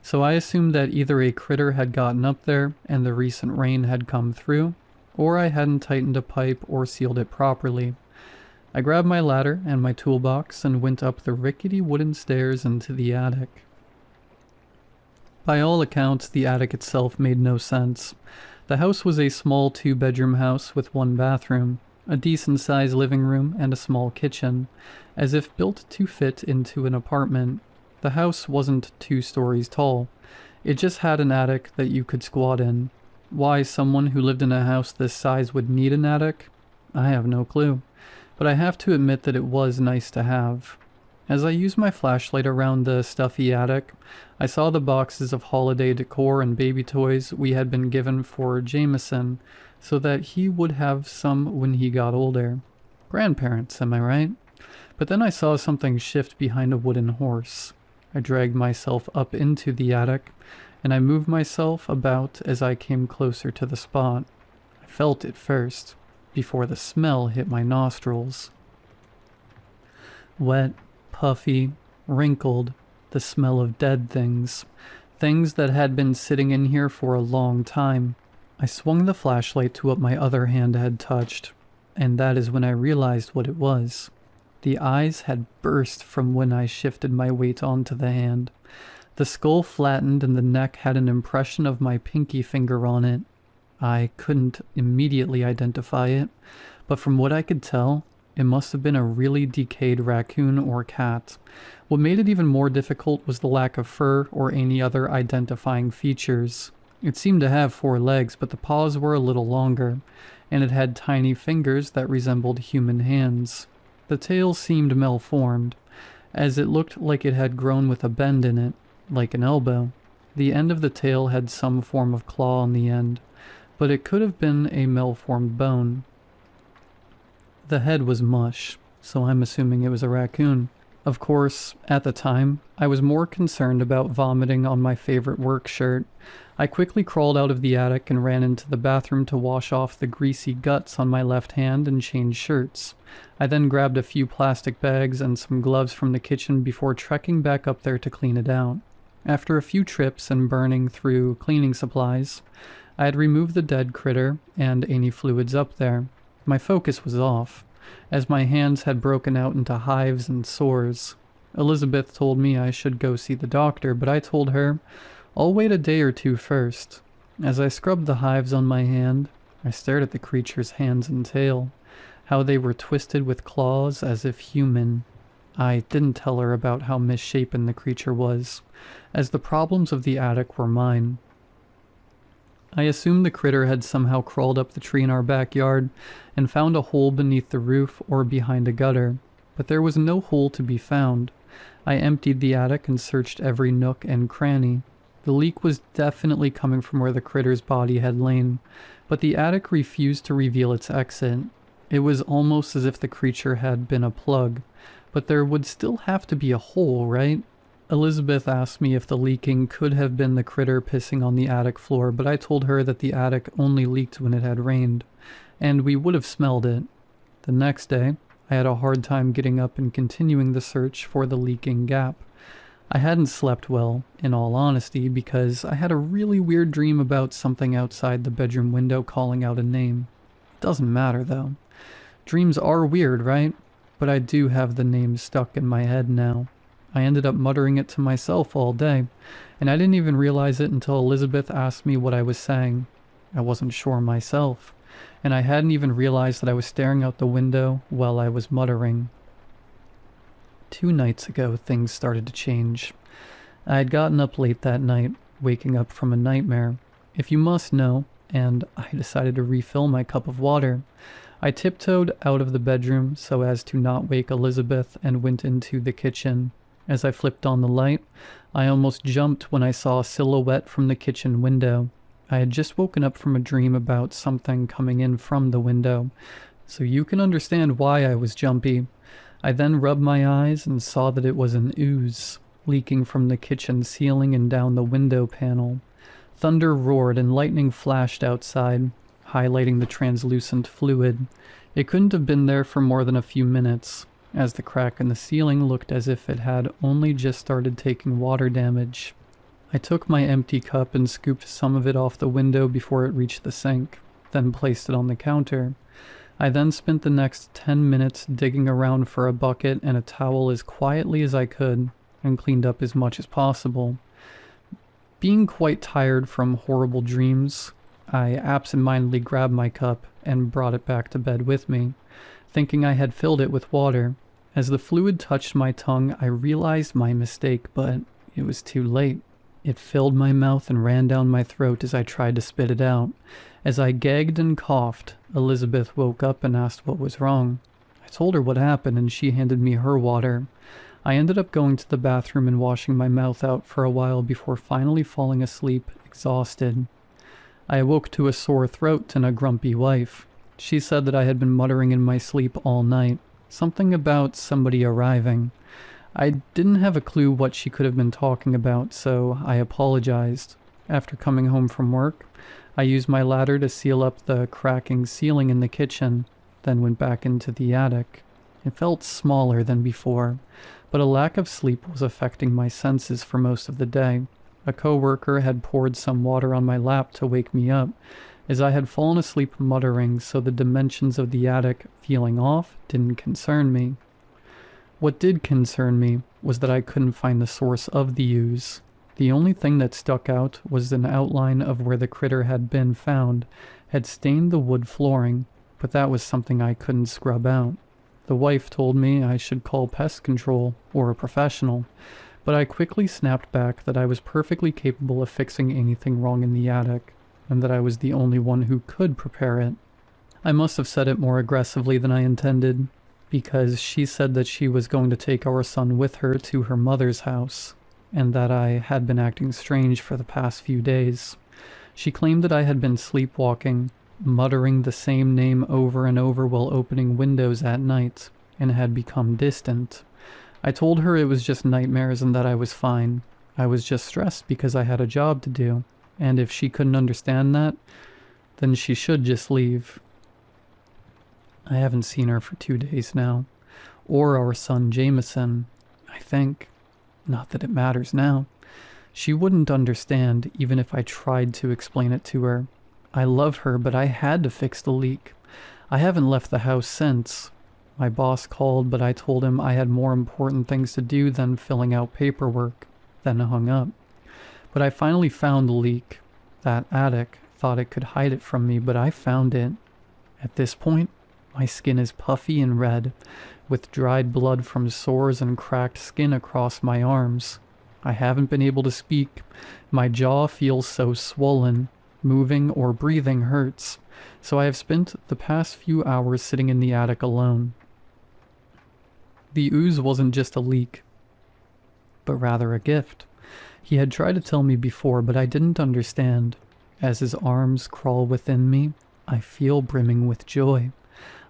so I assumed that either a critter had gotten up there and the recent rain had come through, or I hadn't tightened a pipe or sealed it properly. I grabbed my ladder and my toolbox and went up the rickety wooden stairs into the attic. By all accounts, the attic itself made no sense. The house was a small 2-bedroom house with 1 bathroom, a decent-sized living room, and a small kitchen, as if built to fit into an apartment. The house wasn't 2 stories tall. It just had an attic that you could squat in. Why someone who lived in a house this size would need an attic? I have no clue, but I have to admit that it was nice to have. As I used my flashlight around the stuffy attic, I saw the boxes of holiday decor and baby toys we had been given for Jameson, so that he would have some when he got older. Grandparents, am I right? But then I saw something shift behind a wooden horse. I dragged myself up into the attic, and I moved myself about as I came closer to the spot. I felt it first, before the smell hit my nostrils. Wet, puffy, wrinkled, the smell of dead things. Things that had been sitting in here for a long time. I swung the flashlight to what my other hand had touched, and that is when I realized what it was. The eyes had burst from when I shifted my weight onto the hand. The skull flattened and the neck had an impression of my pinky finger on it. I couldn't immediately identify it, but from what I could tell, it must have been a really decayed raccoon or cat. What made it even more difficult was the lack of fur or any other identifying features. It seemed to have 4 legs, but the paws were a little longer, and it had tiny fingers that resembled human hands. The tail seemed malformed, as it looked like it had grown with a bend in it, like an elbow. The end of the tail had some form of claw on the end, but it could have been a malformed bone. The head was mush, so I'm assuming it was a raccoon. Of course, at the time, I was more concerned about vomiting on my favorite work shirt. I quickly crawled out of the attic and ran into the bathroom to wash off the greasy guts on my left hand and change shirts. I then grabbed a few plastic bags and some gloves from the kitchen before trekking back up there to clean it out. After a few trips and burning through cleaning supplies, I had removed the dead critter and any fluids up there. My focus was off, as my hands had broken out into hives and sores. Elizabeth told me I should go see the doctor, but I told her, I'll wait a day or two first. As I scrubbed the hives on my hand, I stared at the creature's hands and tail, how they were twisted with claws as if human. I didn't tell her about how misshapen the creature was, as the problems of the attic were mine. I assumed the critter had somehow crawled up the tree in our backyard and found a hole beneath the roof or behind a gutter, but there was no hole to be found. I emptied the attic and searched every nook and cranny. The leak was definitely coming from where the critter's body had lain, but the attic refused to reveal its exit. It was almost as if the creature had been a plug, but there would still have to be a hole, right? Elizabeth asked me if the leaking could have been the critter pissing on the attic floor, but I told her that the attic only leaked when it had rained, and we would have smelled it. The next day, I had a hard time getting up and continuing the search for the leaking gap. I hadn't slept well, in all honesty, because I had a really weird dream about something outside the bedroom window calling out a name. Doesn't matter, though. Dreams are weird, right? But I do have the name stuck in my head now. I ended up muttering it to myself all day, and I didn't even realize it until Elizabeth asked me what I was saying. I wasn't sure myself, and I hadn't even realized that I was staring out the window while I was muttering. 2 nights ago, things started to change. I had gotten up late that night, waking up from a nightmare, if you must know, and I decided to refill my cup of water. I tiptoed out of the bedroom so as to not wake Elizabeth and went into the kitchen. As I flipped on the light, I almost jumped when I saw a silhouette from the kitchen window. I had just woken up from a dream about something coming in from the window, so you can understand why I was jumpy. I then rubbed my eyes and saw that it was an ooze, leaking from the kitchen ceiling and down the window panel. Thunder roared and lightning flashed outside, highlighting the translucent fluid. It couldn't have been there for more than a few minutes, as the crack in the ceiling looked as if it had only just started taking water damage. I took my empty cup and scooped some of it off the window before it reached the sink, then placed it on the counter. I then spent the next 10 minutes digging around for a bucket and a towel as quietly as I could, and cleaned up as much as possible. Being quite tired from horrible dreams, I absentmindedly grabbed my cup and brought it back to bed with me, thinking I had filled it with water. As the fluid touched my tongue, I realized my mistake, but it was too late. It filled my mouth and ran down my throat as I tried to spit it out. As I gagged and coughed, Elizabeth woke up and asked what was wrong. I told her what happened and she handed me her water. I ended up going to the bathroom and washing my mouth out for a while before finally falling asleep, exhausted. I awoke to a sore throat and a grumpy wife. She said that I had been muttering in my sleep all night, something about somebody arriving. I didn't have a clue what she could have been talking about, so I apologized. After coming home from work, I used my ladder to seal up the cracking ceiling in the kitchen, then went back into the attic. It felt smaller than before, but a lack of sleep was affecting my senses for most of the day. A coworker had poured some water on my lap to wake me up, as I had fallen asleep muttering, so the dimensions of the attic feeling off didn't concern me. What did concern me was that I couldn't find the source of the ooze. The only thing that stuck out was an outline of where the critter had been found, had stained the wood flooring, but that was something I couldn't scrub out. The wife told me I should call pest control or a professional, but I quickly snapped back that I was perfectly capable of fixing anything wrong in the attic, and that I was the only one who could prepare it. I must have said it more aggressively than I intended, because she said that she was going to take our son with her to her mother's house, and that I had been acting strange for the past few days. She claimed that I had been sleepwalking, muttering the same name over and over while opening windows at night, and had become distant. I told her it was just nightmares and that I was fine. I was just stressed because I had a job to do, and if she couldn't understand that, then she should just leave. I haven't seen her for 2 days now, or our son Jameson, I think. Not that it matters now. She wouldn't understand even if I tried to explain it to her. I love her, but I had to fix the leak. I haven't left the house since. My boss called, but I told him I had more important things to do than filling out paperwork, then hung up. But I finally found the leak. That attic thought it could hide it from me, but I found it. At this point, my skin is puffy and red, with dried blood from sores and cracked skin across my arms. I haven't been able to speak. My jaw feels so swollen. Moving or breathing hurts, so I have spent the past few hours sitting in the attic alone. The ooze wasn't just a leak, but rather a gift. He had tried to tell me before, but I didn't understand. As his arms crawl within me, I feel brimming with joy.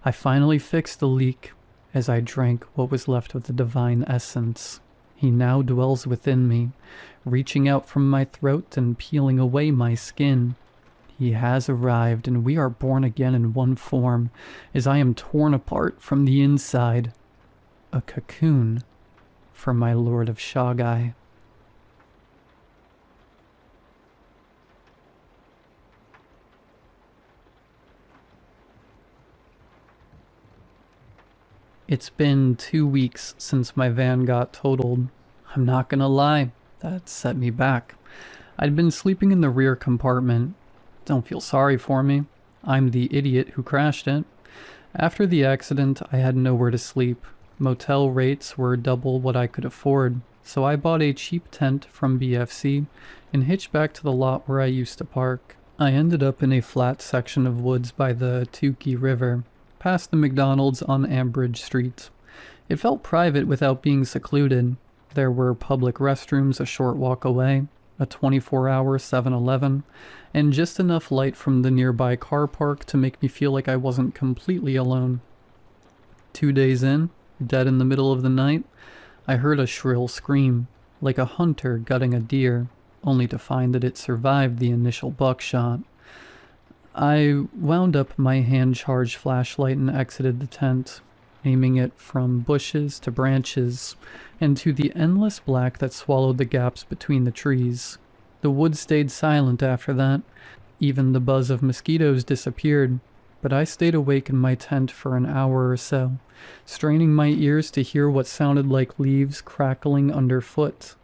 I finally fixed the leak as I drank what was left of the divine essence. He now dwells within me, reaching out from my throat and peeling away my skin. He has arrived, and we are born again in one form, as I am torn apart from the inside. A cocoon for my Lord of Shagai. It's been 2 weeks since my van got totaled. I'm not gonna lie, that set me back. I'd been sleeping in the rear compartment. Don't feel sorry for me. I'm the idiot who crashed it. After the accident, I had nowhere to sleep. Motel rates were double what I could afford, so I bought a cheap tent from BFC and hitched back to the lot where I used to park. I ended up in a flat section of woods by the Tukey River, past the McDonald's on Ambridge Street. It felt private without being secluded. There were public restrooms a short walk away, a 24-hour 7-Eleven, and just enough light from the nearby car park to make me feel like I wasn't completely alone. 2 days in, dead in the middle of the night, I heard a shrill scream, like a hunter gutting a deer, only to find that it survived the initial buckshot. I wound up my hand-charged flashlight and exited the tent, aiming it from bushes to branches, and to the endless black that swallowed the gaps between the trees. The woods stayed silent after that. Even the buzz of mosquitoes disappeared, but I stayed awake in my tent for an hour or so, straining my ears to hear what sounded like leaves crackling underfoot.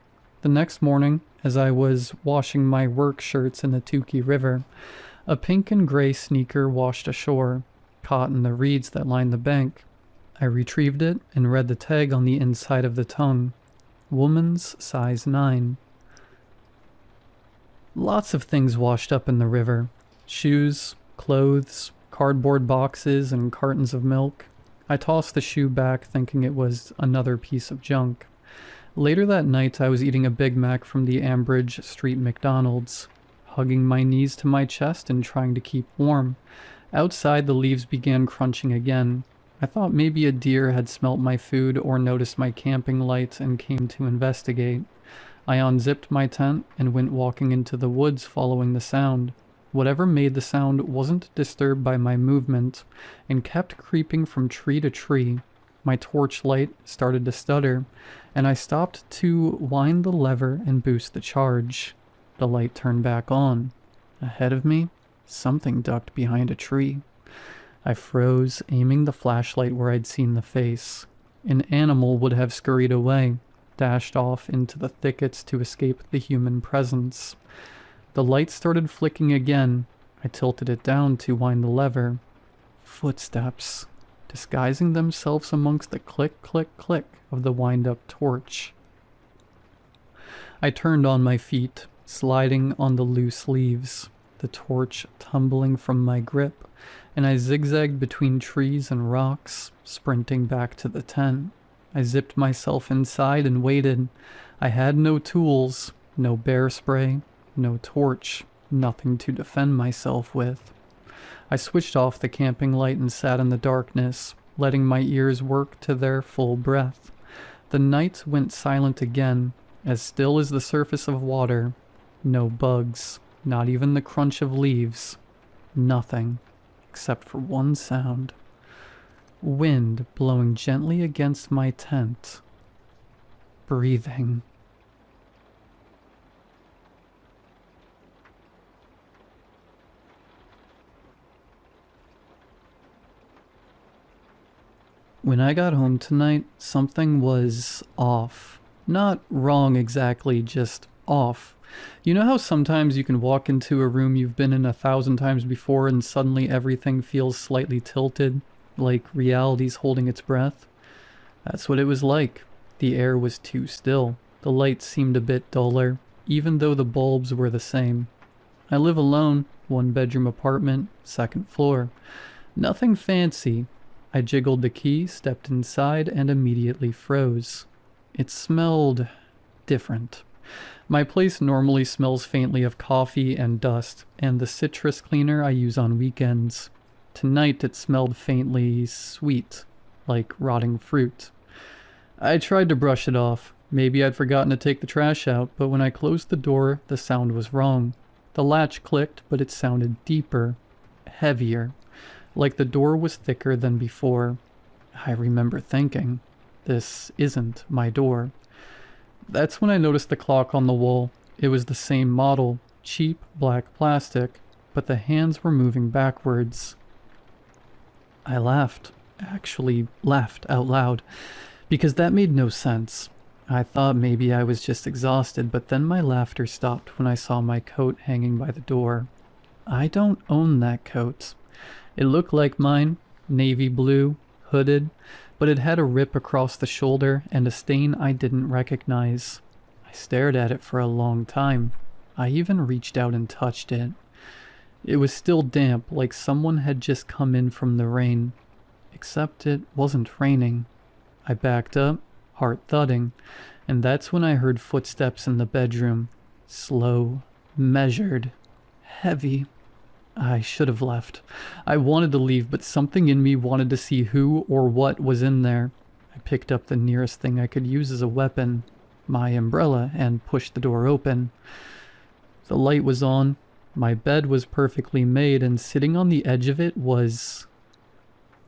The next morning, as I was washing my work shirts in the Tukey River, a pink and gray sneaker washed ashore, caught in the reeds that lined the bank. I retrieved it and read the tag on the inside of the tongue. Woman's size 9. Lots of things washed up in the river. Shoes, clothes, cardboard boxes, and cartons of milk. I tossed the shoe back, thinking it was another piece of junk. Later that night, I was eating a Big Mac from the Ambridge Street McDonald's, hugging my knees to my chest and trying to keep warm. Outside, the leaves began crunching again. I thought maybe a deer had smelt my food or noticed my camping light and came to investigate. I unzipped my tent and went walking into the woods following the sound. Whatever made the sound wasn't disturbed by my movement and kept creeping from tree to tree. My torch light started to stutter, and I stopped to wind the lever and boost the charge. The light turned back on. Ahead of me, something ducked behind a tree. I froze, aiming the flashlight where I'd seen the face. An animal would have scurried away, dashed off into the thickets to escape the human presence. The light started flicking again. I tilted it down to wind the lever. Footsteps, disguising themselves amongst the click, click, click of the wind-up torch. I turned on my feet, sliding on the loose leaves, the torch tumbling from my grip, and I zigzagged between trees and rocks, sprinting back to the tent. I zipped myself inside and waited. I had no tools, no bear spray, no torch, nothing to defend myself with. I switched off the camping light and sat in the darkness, letting my ears work to their full breath. The night went silent again, as still as the surface of water. No bugs, not even the crunch of leaves. Nothing, except for one sound. Wind blowing gently against my tent. Breathing. When I got home tonight, something was off. Not wrong exactly, just off. You know how sometimes you can walk into a room you've been in 1,000 times before and suddenly everything feels slightly tilted, like reality's holding its breath? That's what it was like. The air was too still. The light seemed a bit duller, even though the bulbs were the same. I live alone, 1-bedroom apartment, 2nd floor. Nothing fancy. I jiggled the key, stepped inside, and immediately froze. It smelled different. My place normally smells faintly of coffee and dust, and the citrus cleaner I use on weekends. Tonight it smelled faintly sweet, like rotting fruit. I tried to brush it off. Maybe I'd forgotten to take the trash out, but when I closed the door, the sound was wrong. The latch clicked, but it sounded deeper, heavier, like the door was thicker than before. I remember thinking, this isn't my door. That's when I noticed the clock on the wall. It was the same model, cheap black plastic, but the hands were moving backwards. I laughed, actually laughed out loud, because that made no sense. I thought maybe I was just exhausted, but then my laughter stopped when I saw my coat hanging by the door. I don't own that coat. It looked like mine, navy blue, hooded, but it had a rip across the shoulder and a stain I didn't recognize. I stared at it for a long time. I even reached out and touched it. It was still damp, like someone had just come in from the rain. Except it wasn't raining. I backed up, heart thudding, and that's when I heard footsteps in the bedroom. Slow, measured, heavy. I should have left. I wanted to leave, but something in me wanted to see who or what was in there. I picked up the nearest thing I could use as a weapon, my umbrella, and pushed the door open. The light was on. My bed was perfectly made, and sitting on the edge of it was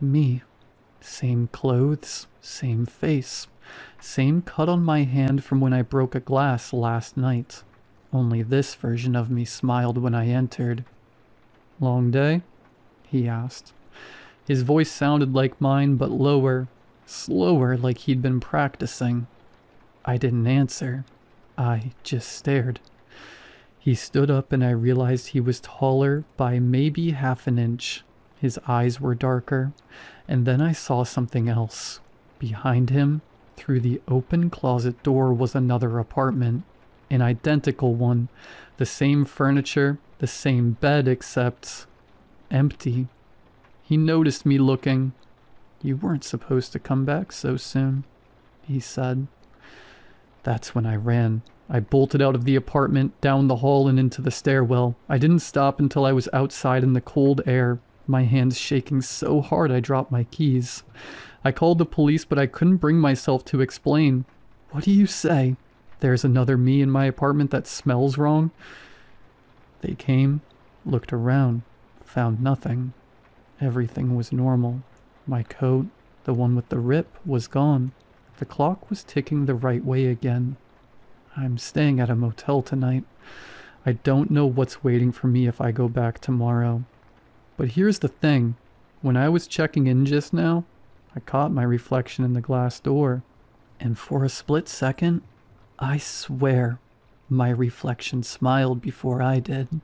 me. Same clothes, same face, same cut on my hand from when I broke a glass last night. Only this version of me smiled when I entered. "Long day?" he asked. His voice sounded like mine, but lower, slower, like he'd been practicing. I didn't answer. I just stared. He stood up and I realized he was taller by maybe half an inch. His eyes were darker, and then I saw something else. Behind him, through the open closet door, was another apartment. An identical one. The same furniture, the same bed, except empty. He noticed me looking. "You weren't supposed to come back so soon," he said. That's when I ran. I bolted out of the apartment, down the hall and into the stairwell. I didn't stop until I was outside in the cold air, my hands shaking so hard I dropped my keys. I called the police, but I couldn't bring myself to explain. What do you say? There's another me in my apartment that smells wrong? They came, looked around, found nothing. Everything was normal. My coat, the one with the rip, was gone. The clock was ticking the right way again. I'm staying at a motel tonight. I don't know what's waiting for me if I go back tomorrow. But here's the thing. When I was checking in just now, I caught my reflection in the glass door. And for a split second, I swear, my reflection smiled before I did.